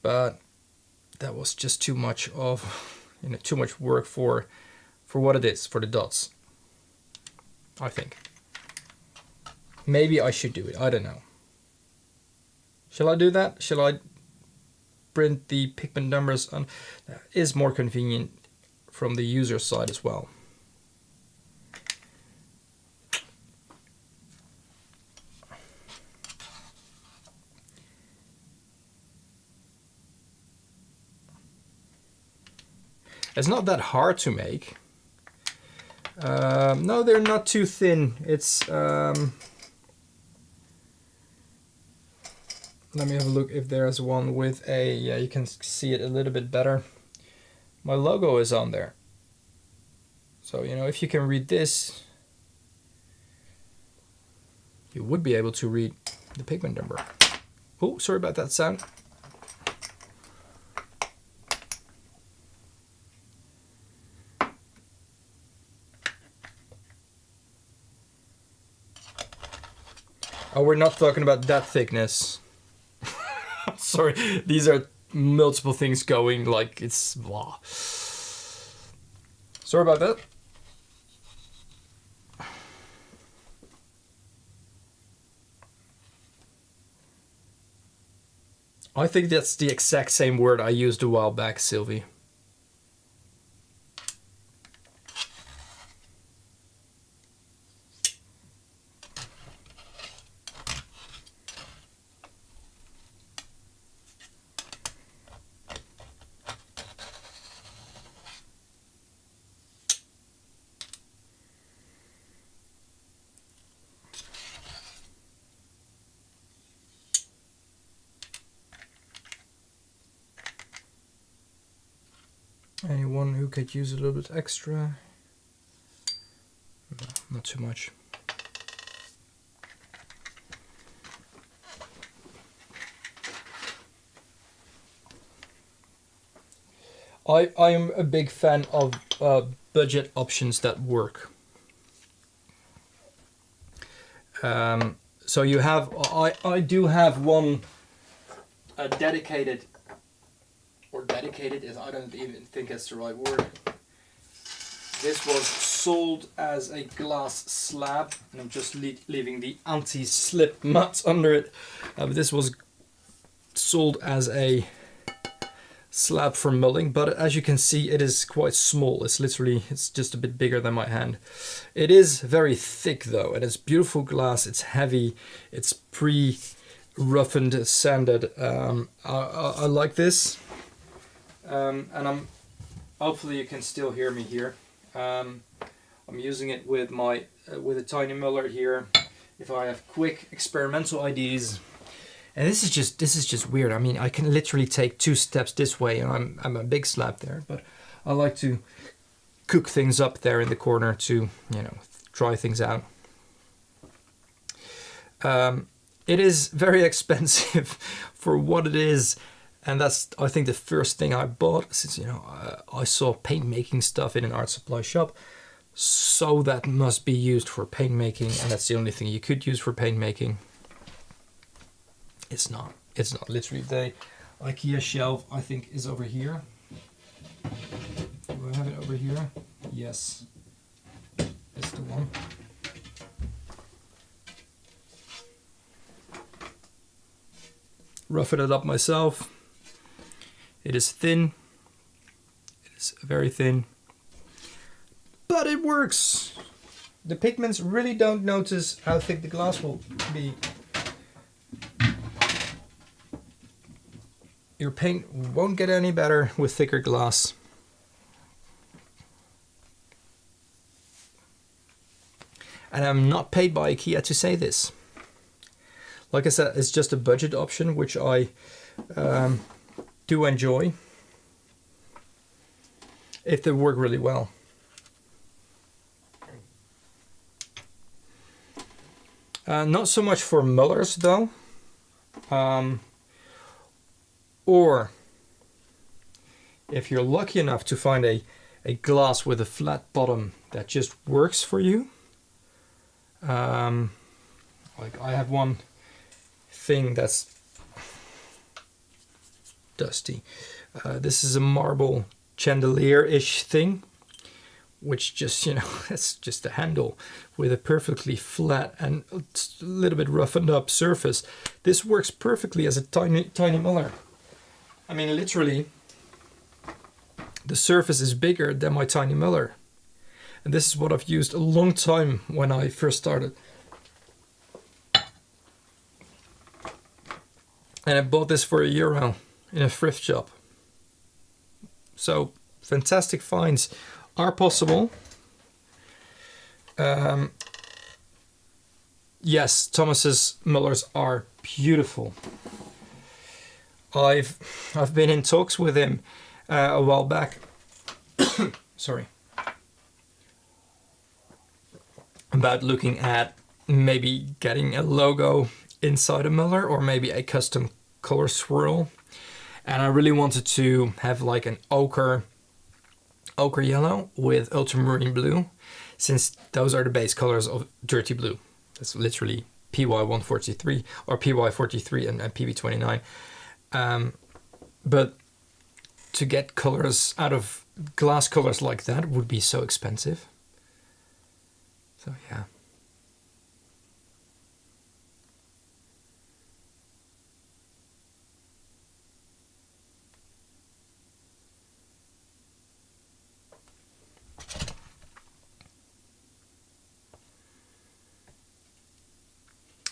but that was just too much of, too much work for what it is, for the dots. I think maybe I should do it. I don't know. Shall I do that? Shall I print the pigment numbers on? That is more convenient from the user side as well. It's not that hard to make. No, they're not too thin. It's let me have a look if there's one with a, yeah, you can see it a little bit better. My logo is on there. So, if you can read this, you would be able to read the pigment number. Oh, sorry about that sound. Oh, we're not talking about that thickness. Sorry, these are multiple things going, like it's blah. Sorry about that. I think that's the exact same word I used a while back, Sylvie. Anyone who could use a little bit extra? No, not too much. I am a big fan of budget options that work. So you have, I do have one dedicated, or dedicated is, I don't even think that's the right word. This was sold as a glass slab, and I'm just leaving the anti-slip mat under it. But this was sold as a slab for mulling, but as you can see, it is quite small. It's literally, it's just a bit bigger than my hand. It is very thick though, and it's beautiful glass. It's heavy. It's pre-roughened, sanded. I like this, and hopefully you can still hear me here. I'm using it with my with a tiny muller here. If I have quick experimental ideas. And this is just weird. I mean, I can literally take 2 steps this way and I'm a big slab there, but I like to cook things up there in the corner to, you know, try things out. It is very expensive for what it is, and that's, I think, the first thing I bought, since, you know, I saw paint making stuff in an art supply shop. So that must be used for paint making, and that's the only thing you could use for paint making. It's not. It's not. Literally, the IKEA shelf, I think, is over here. Do I have it over here? Yes. It's the one. Roughen it up myself. It is thin. It is very thin. But it works. The pigments really don't notice how thick the glass will be. Your paint won't get any better with thicker glass. And I'm not paid by IKEA to say this. Like I said, it's just a budget option, which I do enjoy if they work really well. Not so much for mullers though. Or if you're lucky enough to find a glass with a flat bottom that just works for you. Like I have one thing that's dusty. This is a marble chandelier-ish thing, which just, you know, it's just a handle with a perfectly flat and a little bit roughened up surface. This works perfectly as a tiny muller. I mean, literally, the surface is bigger than my tiny muller. And this is what I've used a long time when I first started. And I bought this for €1 in a thrift shop. So, fantastic finds are possible. Yes, Thomas's mullers are beautiful. I've been in talks with him a while back. Sorry. About looking at maybe getting a logo inside a muller, or maybe a custom color swirl. And I really wanted to have like an ochre yellow with ultramarine blue, since those are the base colors of dirty blue. That's literally PY143 or PY43 and PB29. But to get colors out of glass colors like that would be so expensive. So yeah.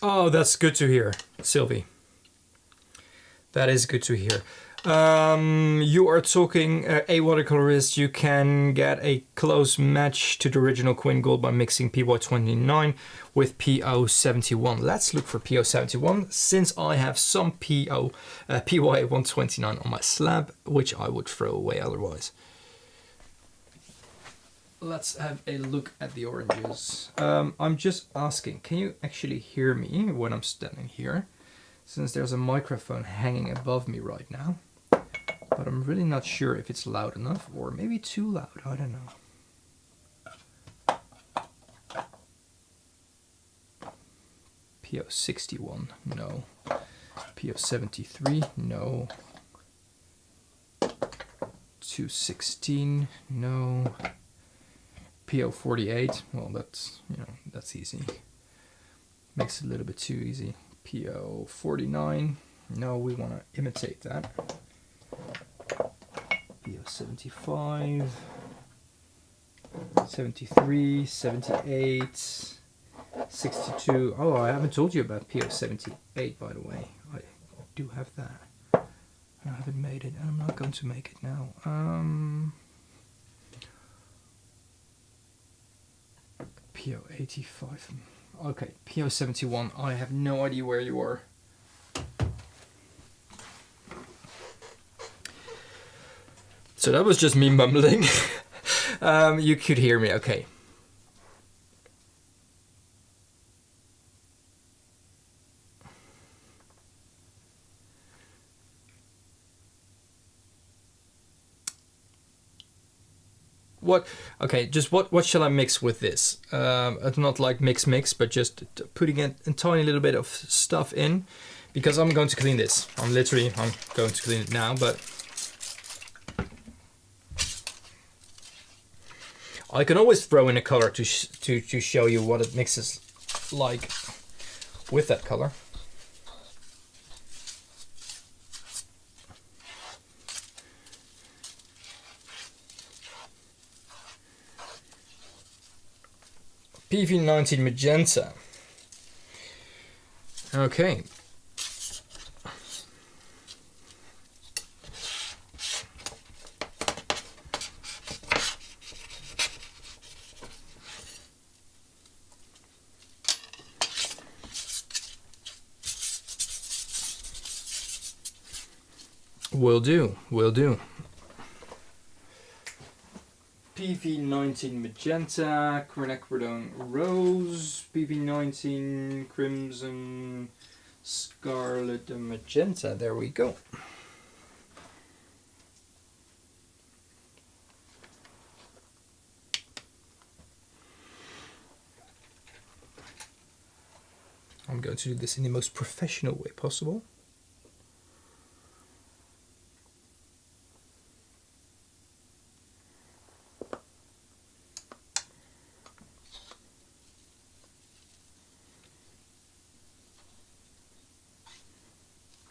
Oh, that's good to hear, Sylvie. That is good to hear. You are talking a watercolorist. You can get a close match to the original Quinn Gold by mixing PY29 with PO71. Let's look for PO71 since I have some PY129 on my slab, which I would throw away otherwise. Let's have a look at the oranges. I'm just asking, can you actually hear me when I'm standing here? Since there's a microphone hanging above me right now. But I'm really not sure if it's loud enough or maybe too loud, I don't know. PO61, no. PO73, no. 216, no. PO48, well that's, you know, that's easy. Makes it a little bit too easy. PO49, no, we want to imitate that. PO75, 73, 78, 62. Oh, I haven't told you about PO78, by the way. I do have that. I haven't made it, and I'm not going to make it now. PO85. Okay, PO71. I have no idea where you are. So that was just me mumbling. You could hear me, okay. What? Okay, just what shall I mix with this? Not like mix, but just putting a tiny little bit of stuff in, because I'm going to clean this. I'm going to clean it now, but I can always throw in a color to show you what it mixes like with that color. PV19 magenta. Okay. Will do. PV19 magenta, quinacridone rose, PV19 crimson, scarlet and magenta. There we go. I'm going to do this in the most professional way possible.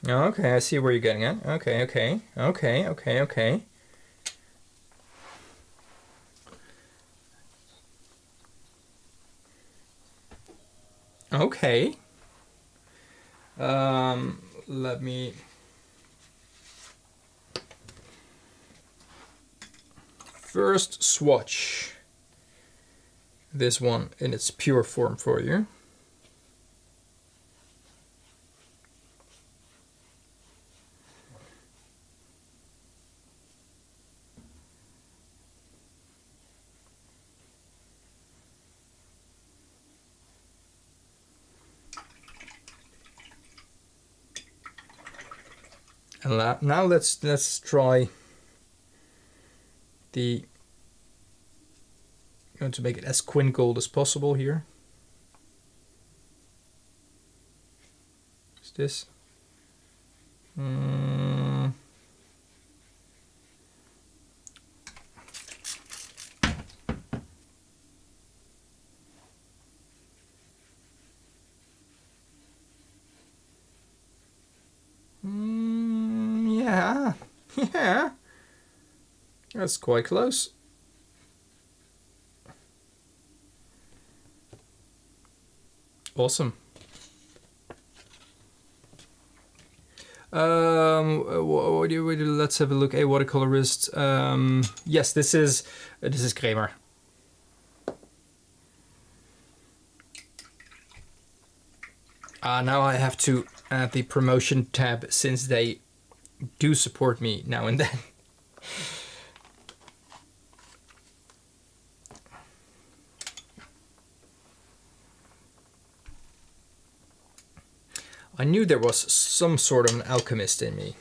Okay, I see where you're getting at. Okay. Okay. Let me first swatch this one in its pure form for you. And now let's try the. I'm going to make it as Quinn Gold as possible here. Is this? Yeah, yeah, that's quite close. Awesome. Let's have a look. A watercolorist. Yes, this is Kramer. Now I have to add the promotion tab since they do support me now and then. I knew there was some sort of an alchemist in me.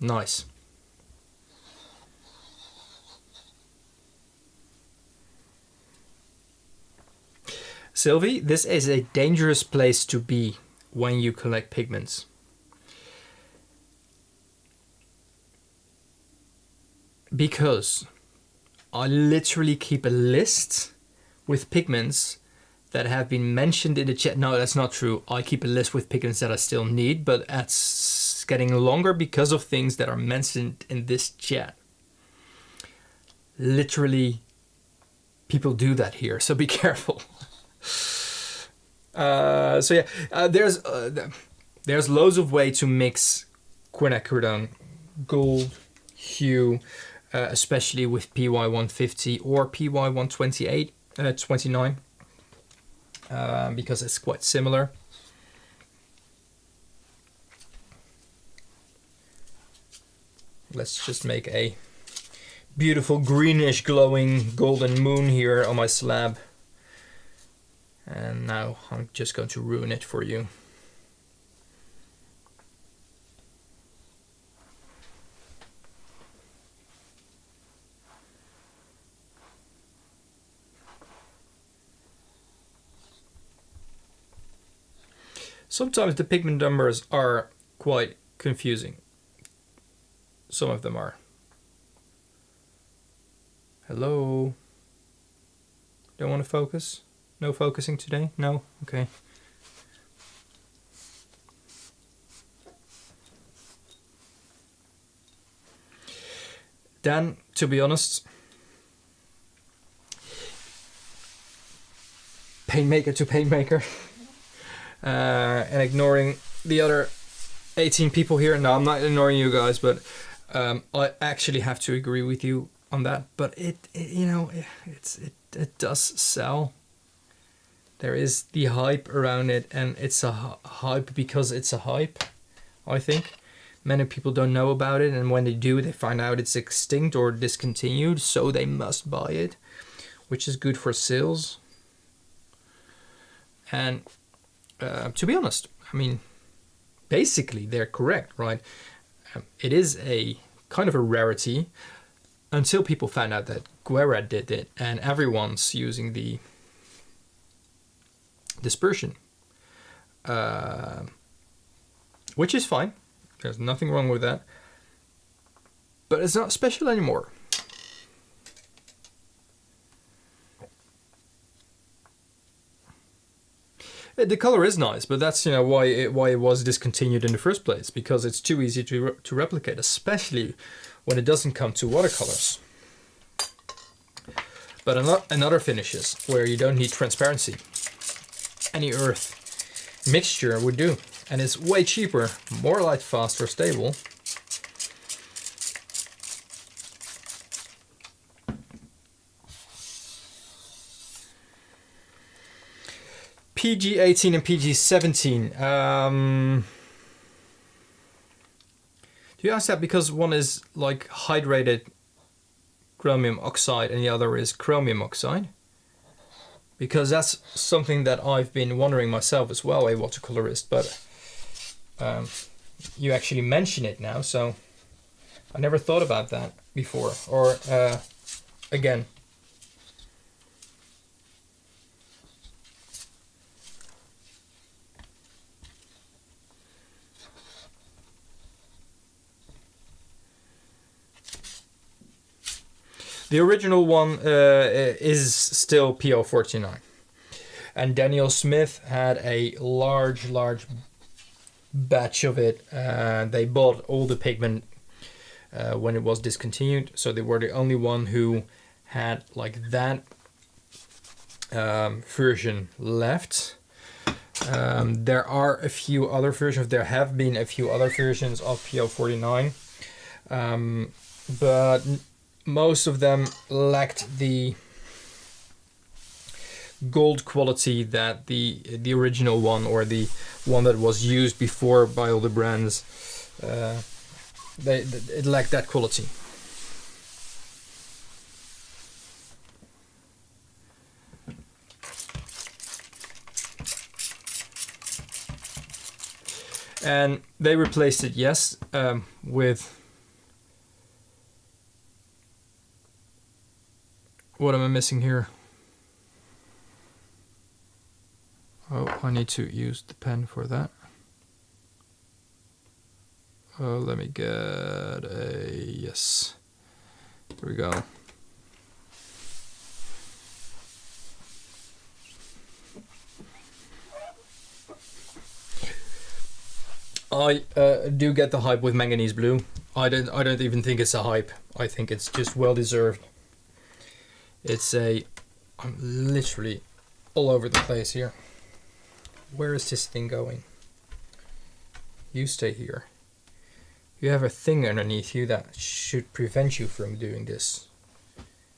Nice. Sylvie, this is a dangerous place to be when you collect pigments. Because I literally keep a list with pigments that have been mentioned in the chat. No, that's not true. I keep a list with pigments that I still need, but it's getting longer because of things that are mentioned in this chat. Literally, people do that here, so be careful. So yeah, there's loads of way to mix quinacridone, gold, hue, especially with PY150 or PY128, 29, because it's quite similar. Let's just make a beautiful greenish glowing golden moon here on my slab. And now I'm just going to ruin it for you. Sometimes the pigment numbers are quite confusing. Some of them are. Hello? Don't want to focus? No focusing today? No? Okay. Dan, to be honest, paintmaker to paintmaker, and ignoring the other 18 people here. No, I'm not ignoring you guys, but I actually have to agree with you on that. But it does sell. There is the hype around it, and it's a hype because it's a hype, I think. Many people don't know about it, and when they do, they find out it's extinct or discontinued, so they must buy it, which is good for sales. And to be honest, I mean, basically they're correct, right? It is a kind of a rarity until people found out that Guerra did it, and everyone's using the dispersion, which is fine. There's nothing wrong with that, but it's not special anymore. The color is nice, but that's why it was discontinued in the first place, because it's too easy to replicate, especially when it doesn't come to watercolors. But another finishes where you don't need transparency. Any earth mixture would do, and it's way cheaper, more light fast or stable. PG18 and PG17. Do you ask that because one is like hydrated chromium oxide and the other is chromium oxide? Because that's something that I've been wondering myself as well, a watercolorist, but you actually mention it now, so I never thought about that before. Or again, The original one is still PO49. And Daniel Smith had a large batch of it. They bought all the pigment when it was discontinued, so they were the only one who had like that version left. There are a few other versions. There have been a few other versions of PO49, but most of them lacked the gold quality that the original one, or the one that was used before by all the brands, it lacked that quality. And they replaced it, yes, with... What am I missing here? Oh, I need to use the pen for that. Oh, let me get a... Yes. Here we go. I do get the hype with manganese blue. I don't even think it's a hype. I think it's just well deserved. I'm literally all over the place here. Where is this thing going? You stay here. You have a thing underneath you that should prevent you from doing this.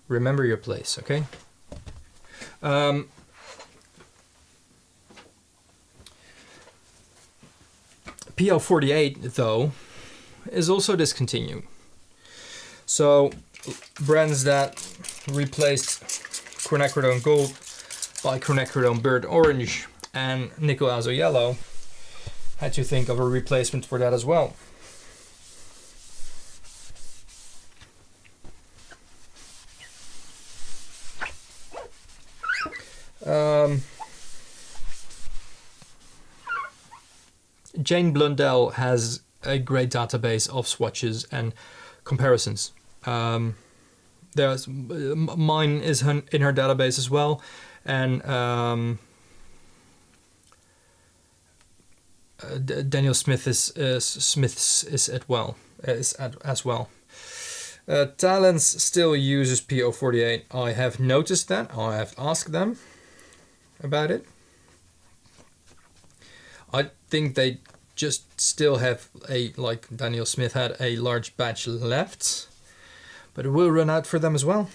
Remember your place, okay? PL48 though is also discontinued. So brands that replaced quinacridone gold by quinacridone burnt orange and nickel azo yellow had to think of a replacement for that as well. Jane Blundell has a great database of swatches and comparisons. There's mine is in her database as well, and Daniel Smith is as well. Talents still uses PO48. I have noticed that. I have asked them about it. I think they just still have like Daniel Smith had a large batch left, but it will run out for them as well.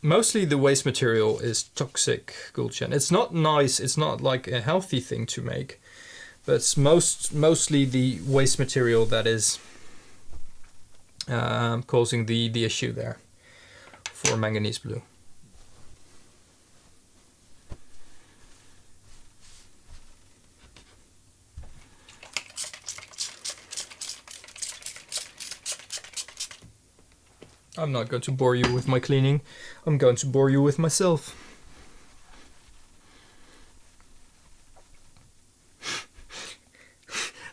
Mostly the waste material is toxic gold chain. It's not nice, it's not like a healthy thing to make, but it's mostly the waste material that is causing the issue there for manganese blue. I'm not going to bore you with my cleaning. I'm going to bore you with myself.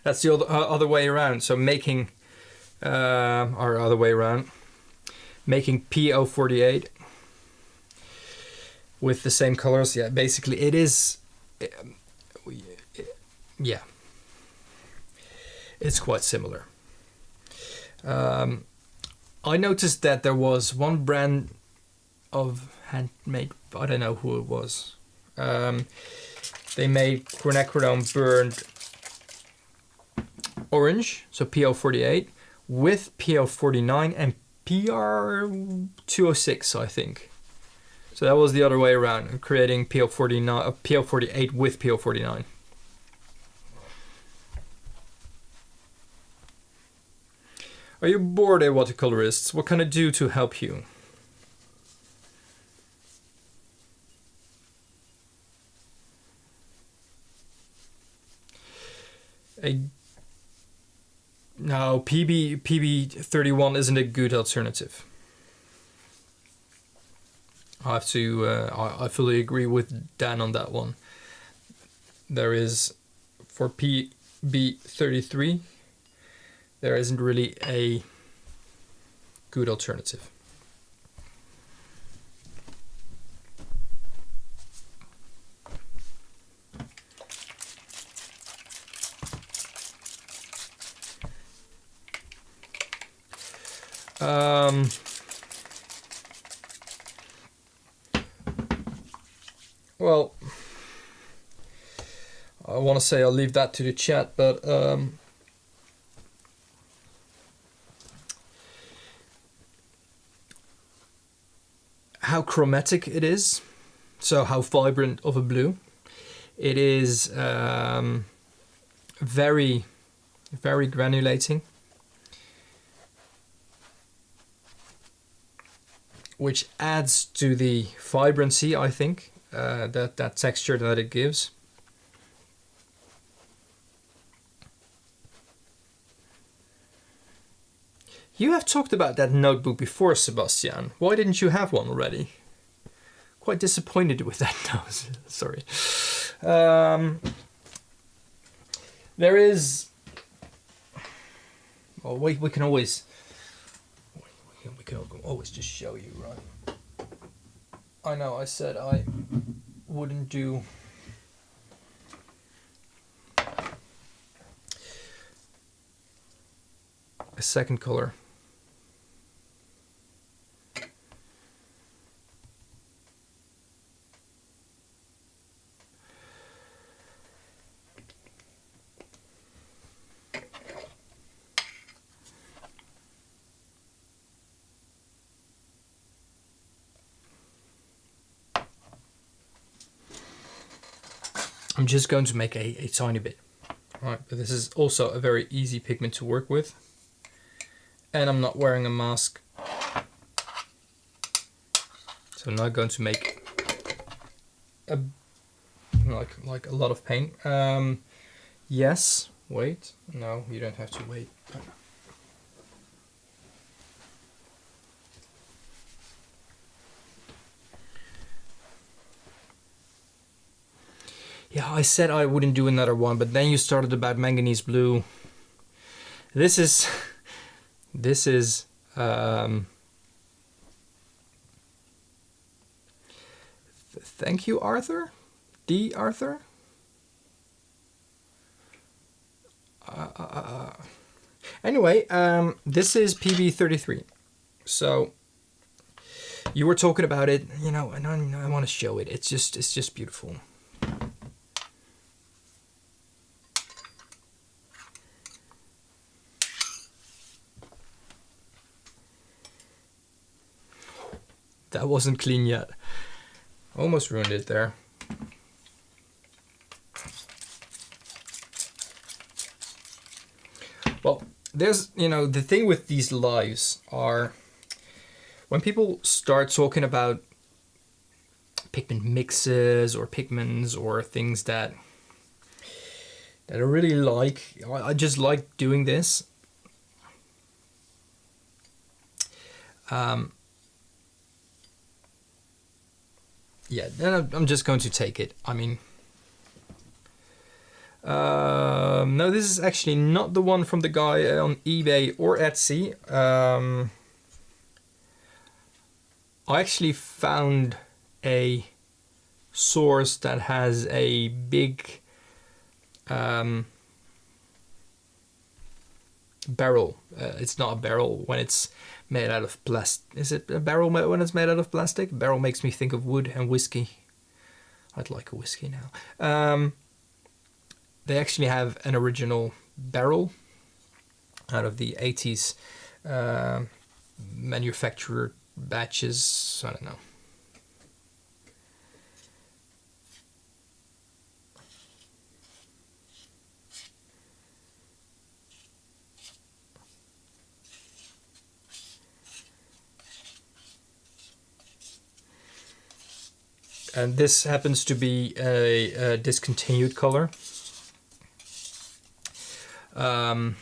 That's the other way around. So making, or other way around, making PO48 with the same colors. Yeah, basically it is, yeah, it's quite similar. I noticed that there was one brand of handmade, I don't know who it was. They made quinacridone burned orange, so PO48, with PO49 and PR206, I think. So that was the other way around, creating PO48 with PO49. Are you bored, watercolorists? What can I do to help you? No, PB31 isn't a good alternative. I have to. I fully agree with Dan on that one. there is, for PB33, there isn't really a good alternative. Well, I want to say I'll leave that to the chat, but how chromatic it is, so how vibrant of a blue. It is very, very granulating, which adds to the vibrancy, I think, that texture that it gives. You have talked about that notebook before, Sebastian. Why didn't you have one already? Quite disappointed with that nose. Sorry. There is. Oh, we can always. We can always just show you, right? I know. I said I wouldn't do. A second color. I'm just going to make a tiny bit. All right, but this is also a very easy pigment to work with. And I'm not wearing a mask. So I'm not going to make like a lot of paint. Yes, wait. No, you don't have to wait. Yeah, I said I wouldn't do another one, but then you started about manganese blue. This is thank you, Arthur. D. Arthur. Anyway, this is PB33. So you were talking about it, you know, and I want to show it. It's just beautiful. That wasn't clean yet. Almost ruined it there. Well, there's, you know, the thing with these lives are when people start talking about pigment mixes or pigments or things that I really like, I just like doing this. Yeah, then I'm just going to take it. I mean, no, this is actually not the one from the guy on eBay or Etsy. I actually found a source that has a big barrel. It's not a barrel when it's made out of plastic. Is it a barrel when it's made out of plastic? Barrel makes me think of wood and whiskey. I'd like a whiskey now. They actually have an original barrel out of the 80s manufacturer batches. I don't know. And this happens to be a discontinued color. But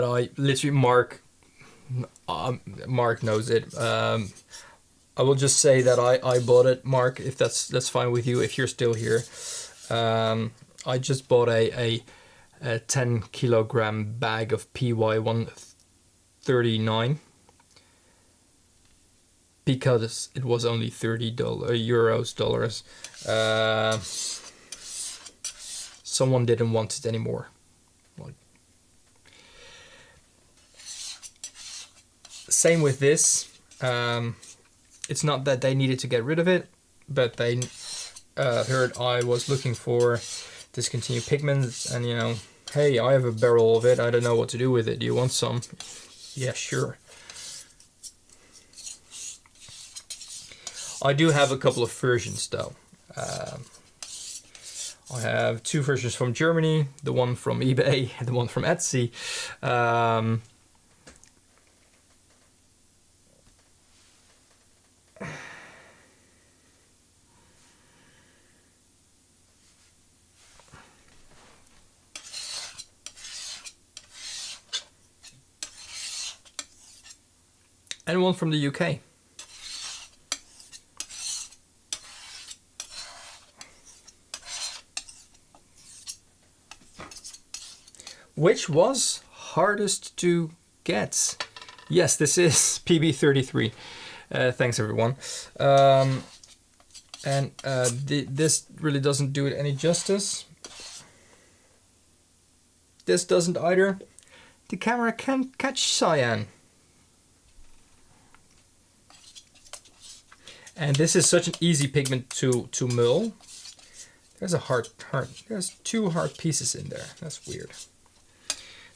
I literally, Mark knows it. I will just say that I bought it, Mark, if that's fine with you, if you're still here. I just bought a 10 kilogram bag of PY139 because it was only $30. Someone didn't want it anymore. Like, same with this. It's not that they needed to get rid of it, but they heard I was looking for discontinued pigments, and you know, hey, I have a barrel of it, I don't know what to do with it, do you want some? Yeah, sure. I do have a couple of versions though. I have two versions from Germany, the one from eBay and the one from Etsy. And one from the UK. Which was hardest to get? Yes, this is PB33. Thanks everyone. This really doesn't do it any justice. This doesn't either. The camera can't catch cyan. And this is such an easy pigment to mull. There's there's two hard pieces in there. That's weird.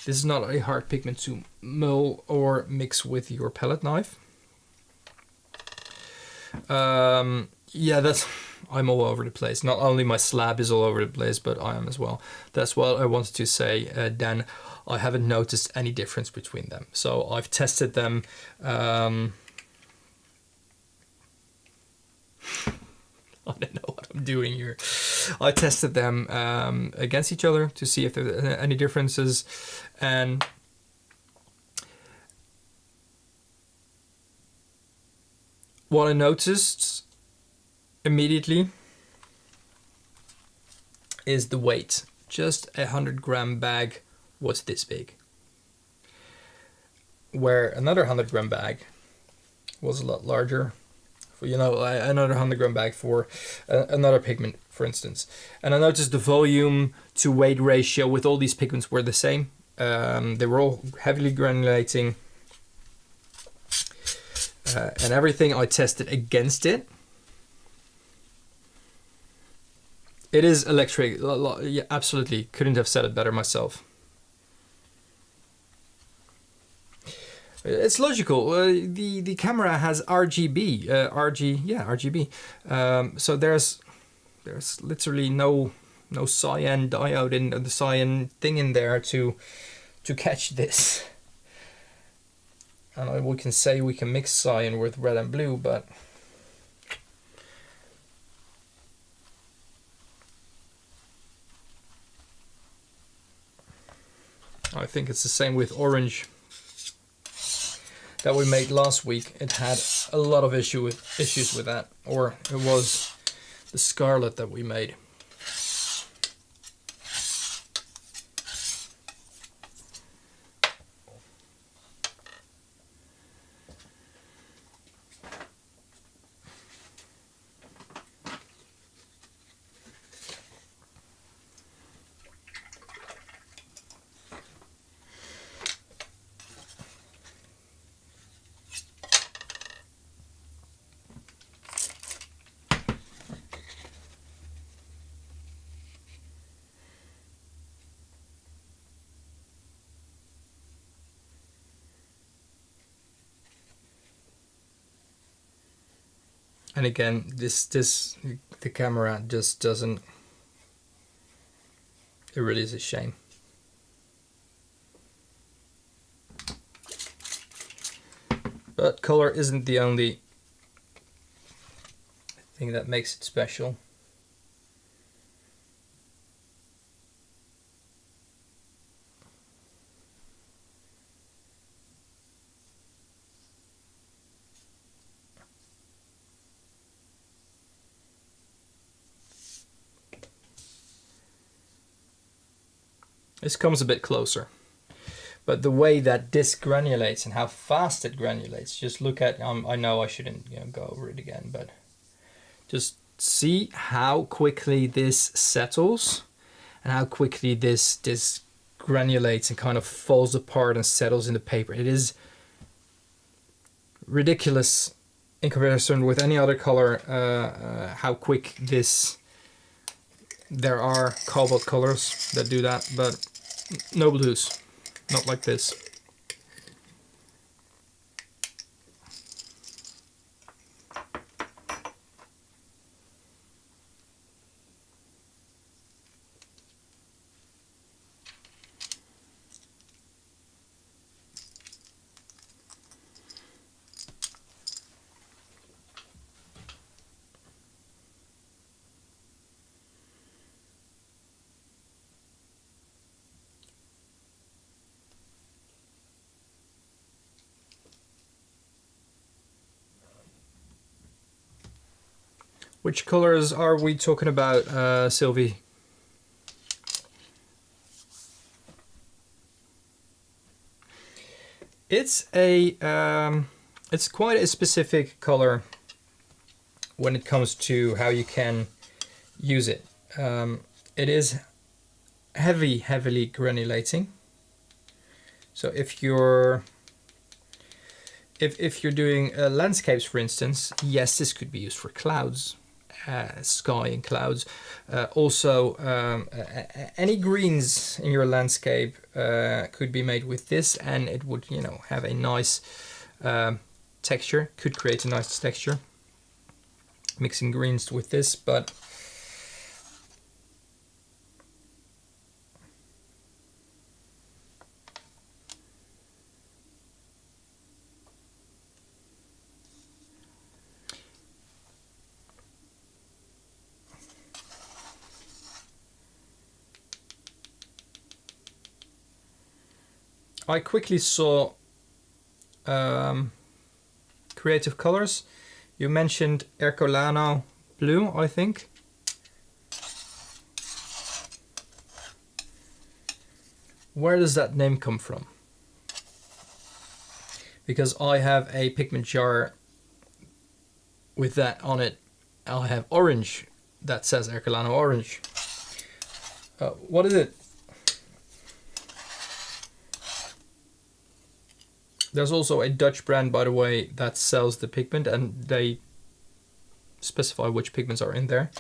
This is not a hard pigment to mull or mix with your palette knife. Yeah, I'm all over the place. Not only my slab is all over the place, but I am as well. That's what I wanted to say, Dan. I haven't noticed any difference between them. So I've tested them. I don't know what I'm doing here. I tested them against each other to see if there are any differences, and what I noticed immediately is the weight. Just a 100-gram bag was this big, where another 100-gram bag was a lot larger. You know, another 100-gram bag for another pigment, for instance. And I noticed the volume to weight ratio with all these pigments were the same. They were all heavily granulating. And everything I tested against it. It is electric. Yeah, absolutely. Couldn't have said it better myself. It's logical. The camera has RGB, RGB. So there's literally no cyan diode in the cyan thing in there to catch this. And we can say we can mix cyan with red and blue, but I think it's the same with orange that we made last week. It had a lot of issues with that, or it was the scarlet that we made. And again, the camera just doesn't. It really is a shame. But color isn't the only thing that makes it special. This comes a bit closer. But the way that this granulates and how fast it granulates, just look at, I know I shouldn't go over it again, but just see how quickly this settles and how quickly this granulates and kind of falls apart and settles in the paper. It is ridiculous in comparison with any other color, how quick this, there are cobalt colors that do that, but no blues, not like this. Which colors are we talking about, Sylvie? It's it's quite a specific color when it comes to how you can use it. It is heavily granulating. So if you're doing landscapes, for instance, yes, this could be used for clouds. Sky and clouds. Also, any greens in your landscape could be made with this, and it would, have a nice texture. Could create a nice texture. Mixing greens with this, but I quickly saw creative colors. You mentioned Ercolano blue, I think. Where does that name come from? Because I have a pigment jar with that on it. I have orange that says Ercolano orange. What is it? There's also a Dutch brand, by the way, that sells the pigment, and they specify which pigments are in there.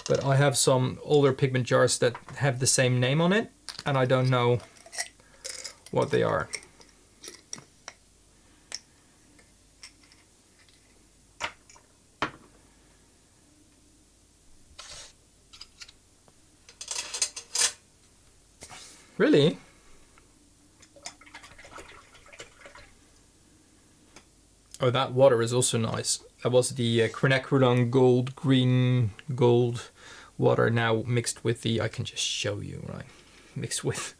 But I have some older pigment jars that have the same name on it, and I don't know what they are. Really? Oh, that water is also nice. That was the quinacridone green gold water, now mixed with the, I can just show you, right? Mixed with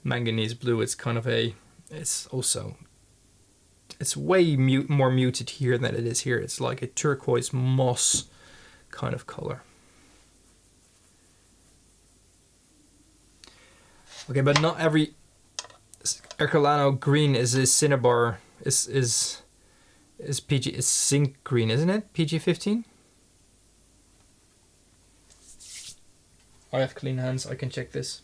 manganese blue. It's kind of a, it's way more muted here than it is here. It's like a turquoise moss kind of color. Okay, but not every Ercolano green is a cinnabar, is PG, it's zinc green, isn't it? PG15? I have clean hands, I can check this.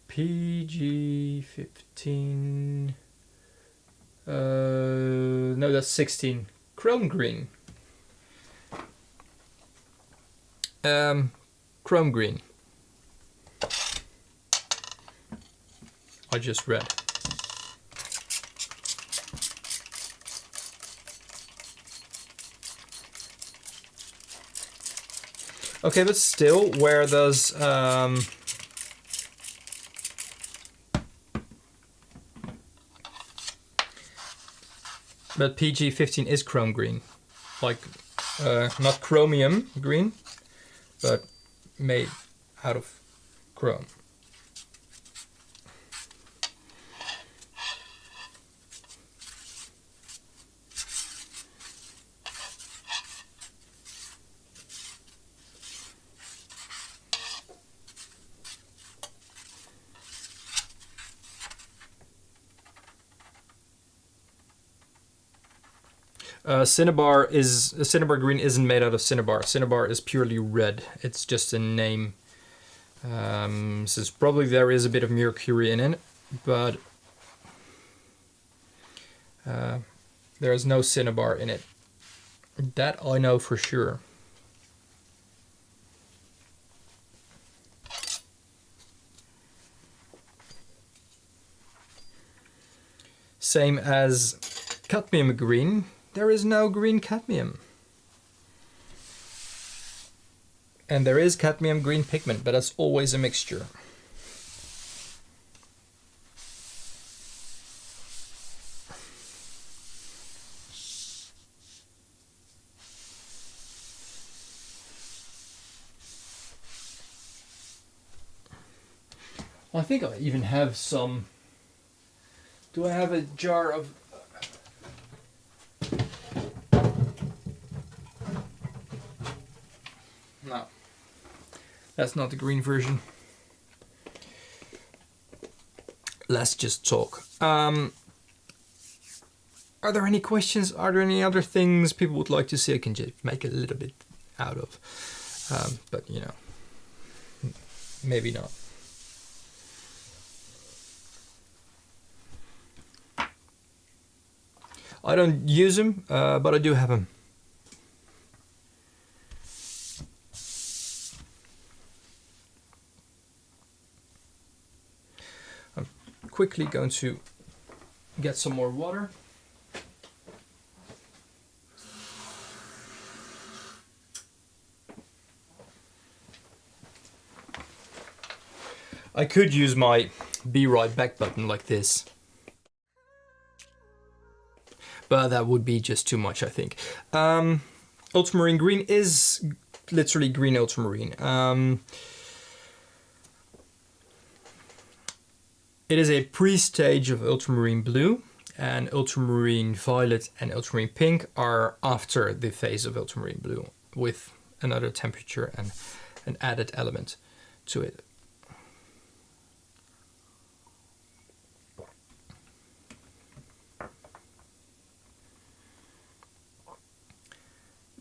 PG15. No, that's 16. Chrome green. Chrome green. I just read. Okay, but still, where does but PG15 is chrome green, like not chromium green, but made out of chrome. Cinnabar green isn't made out of cinnabar. Cinnabar is purely red. It's just a name. Since probably there is a bit of mercury in it, but there is no cinnabar in it. That I know for sure. Same as cadmium green. There is no green cadmium. And there is cadmium green pigment, but that's always a mixture. I think I even have some. Do I have a jar of... No. That's not the green version. Let's just talk. Are there any questions? Are there any other things people would like to see I can just make a little bit out of? But, you know, maybe not. I don't use them, but I do have them. I'm quickly going to get some more water. I could use my Be Right Back button like this, but that would be just too much, I think. Ultramarine green is literally green ultramarine. It is a pre-stage of ultramarine blue, and ultramarine violet and ultramarine pink are after the phase of ultramarine blue, with another temperature and an added element to it.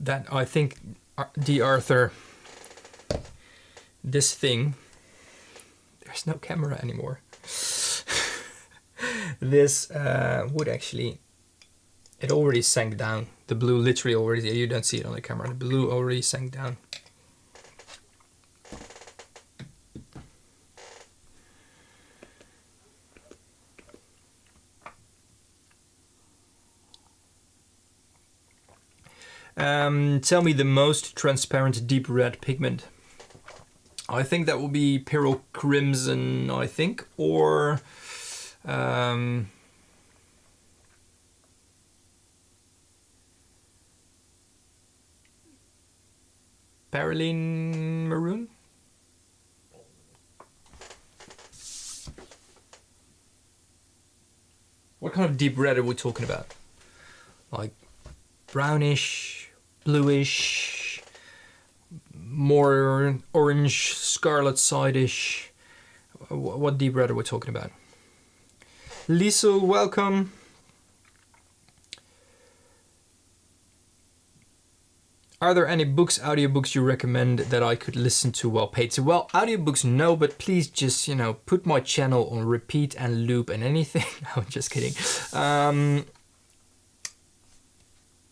That, I think, D. Arthur, this thing, there's no camera anymore. This would actually, it already sank down. The blue literally already, you don't see it on the camera, the blue already sank down. Tell me the most transparent deep red pigment. I think that will be Pyrrole Crimson, I think, or Perylene Maroon? What kind of deep red are we talking about? Like brownish, bluish, more orange, scarlet side-ish? What deep red are we talking about? Liesel, welcome. Are there any books, audiobooks you recommend that I could listen to while paid? So, well, audiobooks, no, but please just, you know, put my channel on repeat and loop and anything. No, I'm just kidding.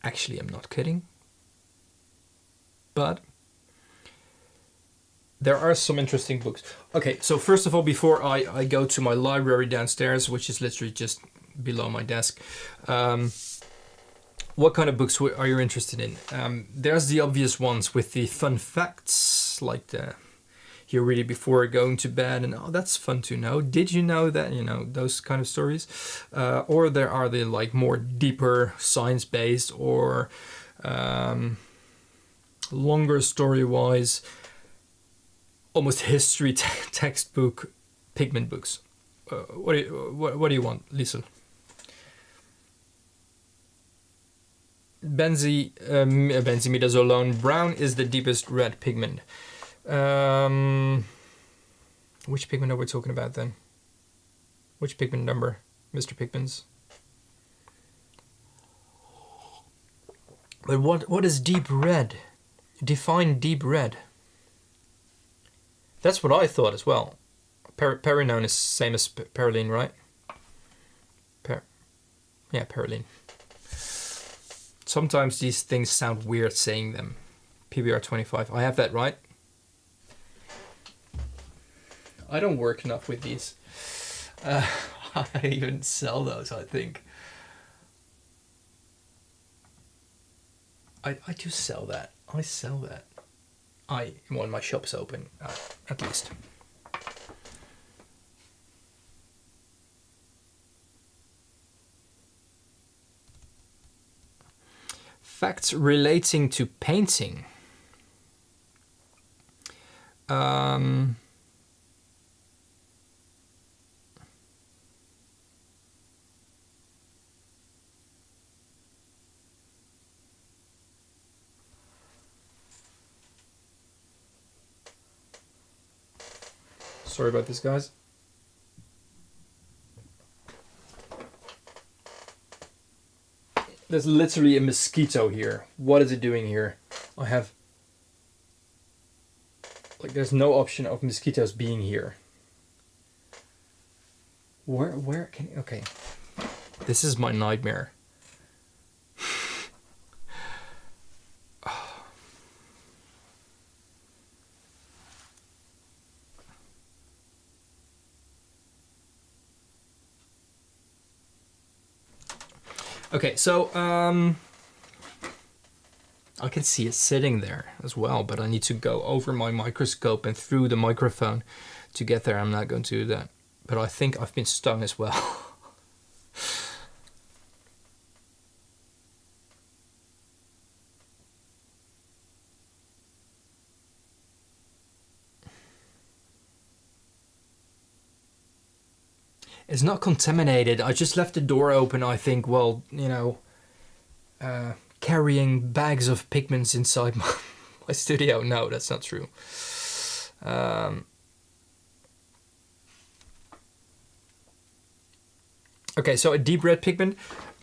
Actually, I'm not kidding. But there are some interesting books. Okay, so first of all, before I go to my library downstairs, which is literally just below my desk, what kind of books are you interested in? There's the obvious ones with the fun facts, like the you read it before going to bed, and oh, that's fun to know. Did you know that? You know, those kind of stories. Or there are the like more deeper science-based or longer story-wise, almost history textbook pigment books. What do you want, Liesel? Benzimidazolone brown is the deepest red pigment. Which pigment are we talking about then? Which pigment number, Mr. Pigments? But what is deep red? Define deep red. That's what I thought as well. Perinone is same as perylene, right? Yeah, perylene. Sometimes these things sound weird saying them. PBR 25. I have that right. I don't work enough with these. I even sell those, I think. I do sell that. I sell that. When my shop's open, at least. Facts relating to painting. Sorry about this, guys. There's literally a mosquito here. What is it doing here? I have... Like, there's no option of mosquitoes being here. Where can... Okay. This is my nightmare. Okay, so I can see it sitting there as well, but I need to go over my microscope and through the microphone to get there. I'm not going to do that, but I think I've been stung as well. It's not contaminated. I just left the door open. I think, well, you know, carrying bags of pigments inside my studio. No, that's not true. Okay, so a deep red pigment.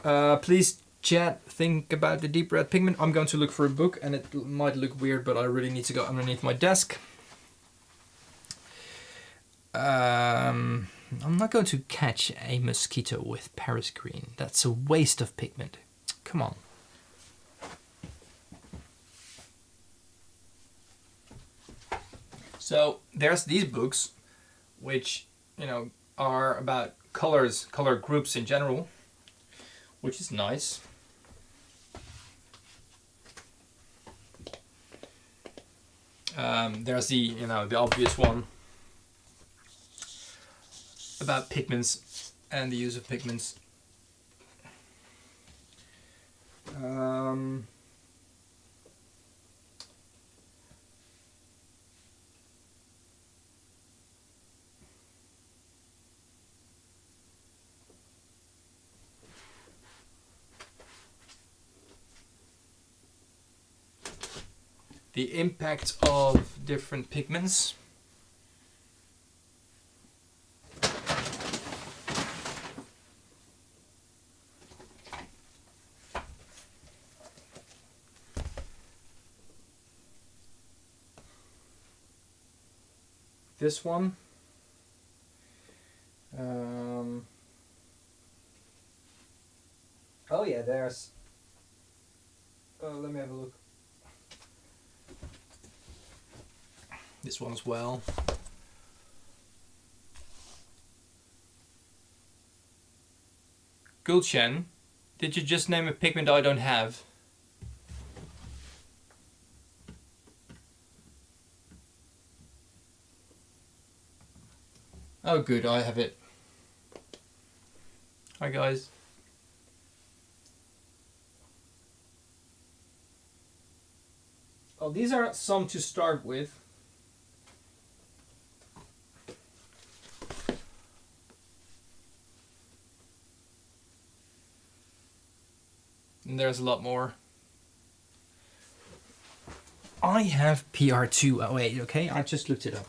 Please, chat, think about the deep red pigment. I'm going to look for a book, and it might look weird, but I really need to go underneath my desk. I'm not going to catch a mosquito with Paris green. That's a waste of pigment. Come on. So there's these books, which, you know, are about colors, color groups in general, which is nice. There's the, you know, the obvious one about pigments and the use of pigments. The impact of different pigments. This one. Oh yeah, there's... let me have a look. This one as well. Gulchen, did you just name a pigment I don't have? Oh good, I have it. Hi guys. Oh, these are some to start with. And there's a lot more. I have PR208, okay? I just looked it up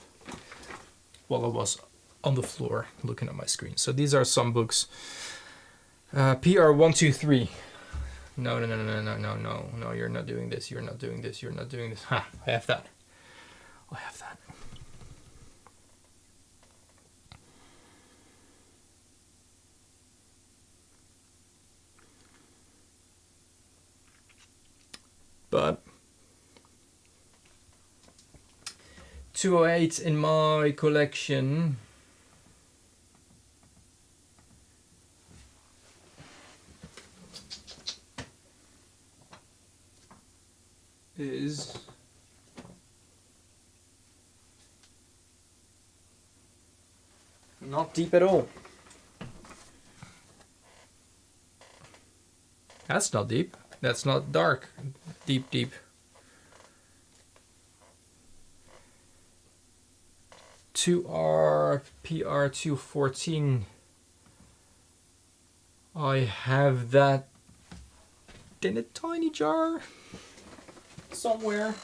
while I was on the floor looking at my screen. So these are some books. PR123. No, no, no, no, no, no, no, no, you're not doing this, you're not doing this, you're not doing this. Ha, I have that. I have that. But 208 in my collection is not deep at all. That's not deep. That's not dark. Deep, deep. 2R PR214. I have that in a tiny jar somewhere.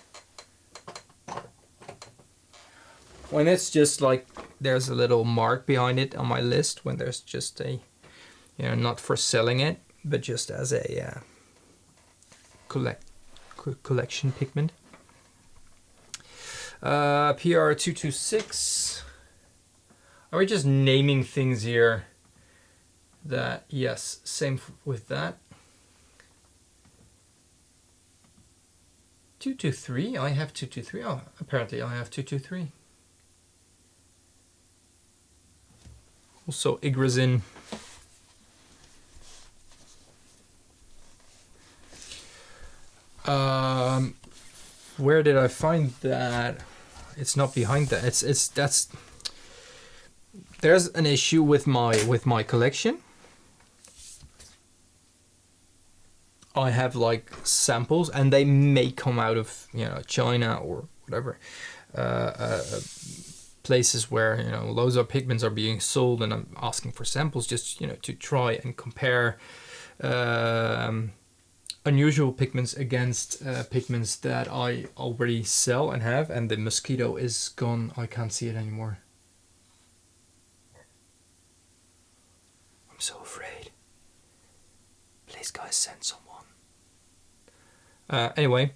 When it's just like there's a little mark behind it on my list, when there's just a, you know, not for selling it, but just as a collection pigment. PR226. Are we just naming things here? That, yes, same with that. 223, I have 223. Oh, apparently I have 223. Also Igrazin. Where did I find that? It's not behind that. That's there's an issue with my collection. I have like samples, and they may come out of, you know, China or whatever, places where, you know, loads of pigments are being sold, and I'm asking for samples just, you know, to try and compare unusual pigments against pigments that I already sell and have, and the mosquito is gone. I can't see it anymore. I'm so afraid. Please, guys, send someone. Anyway,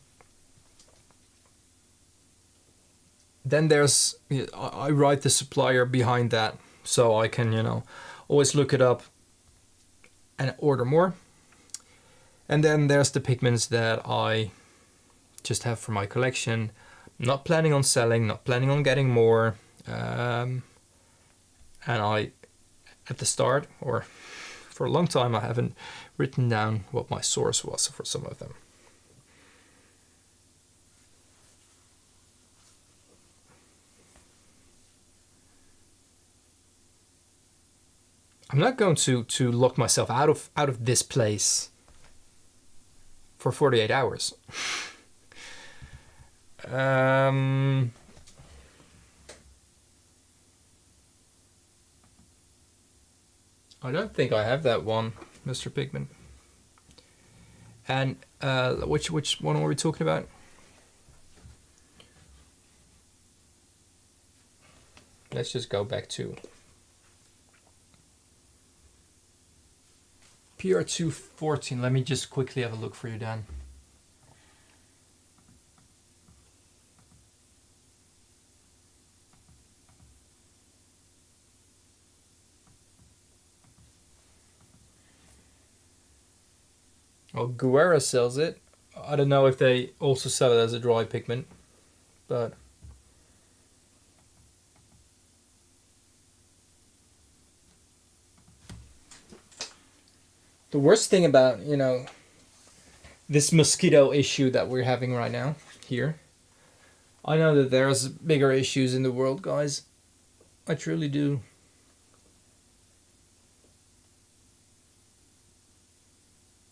then there's, I write the supplier behind that, so I can, you know, always look it up and order more. And then there's the pigments that I just have for my collection. Not planning on selling, not planning on getting more. And I, at the start, or for a long time, I haven't written down what my source was for some of them. I'm not going to lock myself out of this place for 48 hours. I don't think I have that one, Mr. Pigment. And which one are we talking about? Let's just go back to PR214. Let me just quickly have a look for you, Dan. Well, Guerra sells it. I don't know if they also sell it as a dry pigment, but the worst thing about, you know, this mosquito issue that we're having right now here, I know that there's bigger issues in the world, guys. I truly do.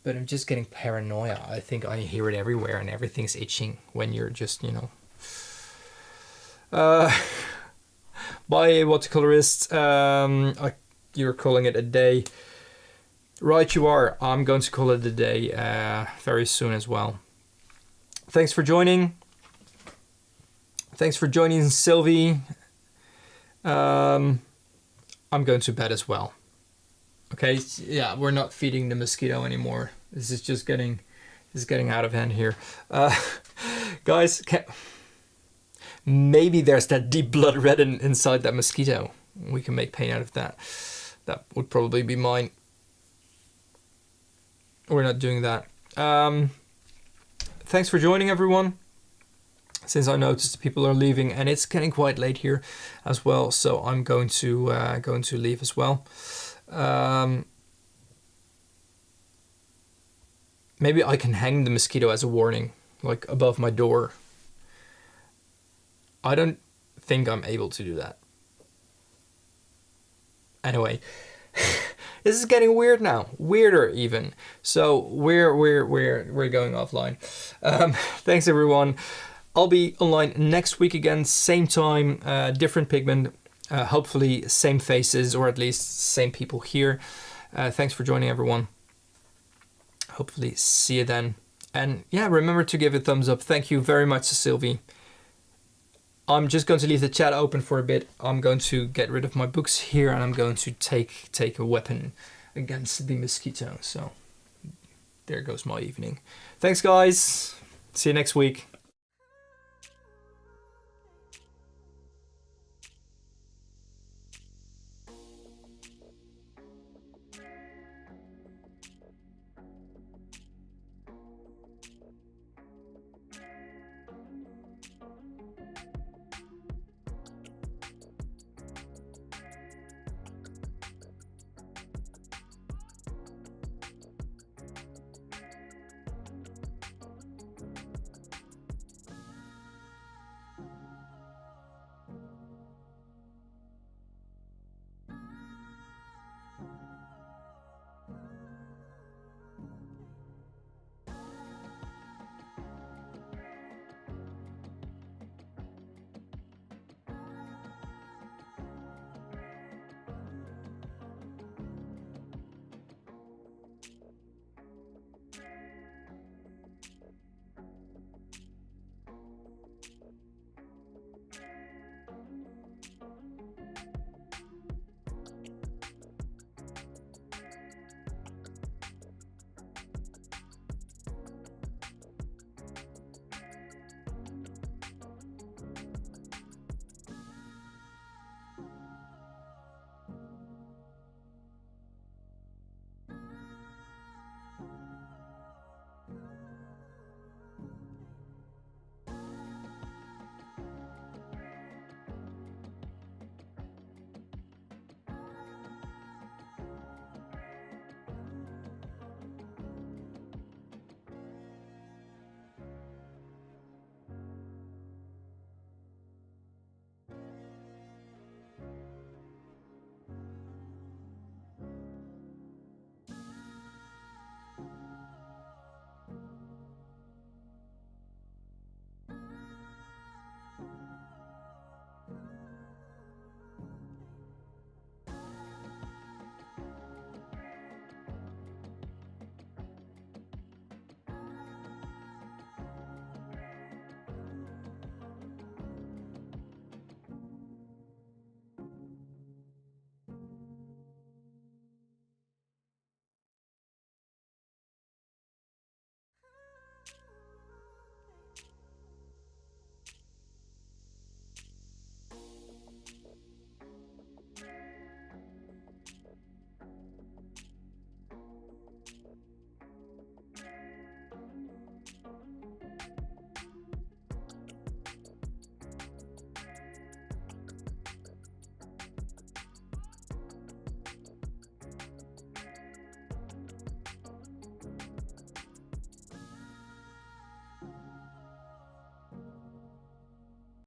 But I'm just getting paranoia. I think I hear it everywhere, and everything's itching when you're just, you know, by a watercolorist. You're calling it a day. Right, you are. I'm going to call it a day very soon as well. Thanks for joining. Thanks for joining, Sylvie. I'm going to bed as well. Okay, yeah, we're not feeding the mosquito anymore. This is just getting out of hand here. Guys, maybe there's that deep blood red inside that mosquito. We can make paint out of that. That would probably be mine. We're not doing that. Thanks for joining, everyone. Since I noticed people are leaving, and it's getting quite late here as well, so I'm going to leave as well. Maybe I can hang the mosquito as a warning, like above my door. I don't think I'm able to do that. Anyway, this is getting weird now, weirder even. So we're going offline. Thanks everyone. I'll be online next week again, same time, different pigment, hopefully same faces, or at least same people here. Thanks for joining, everyone. Hopefully see you then. And yeah, remember to give a thumbs up. Thank you very much, Sylvie. I'm just going to leave the chat open for a bit. I'm going to get rid of my books here, and I'm going to take a weapon against the mosquito. So there goes my evening. Thanks, guys. See you next week.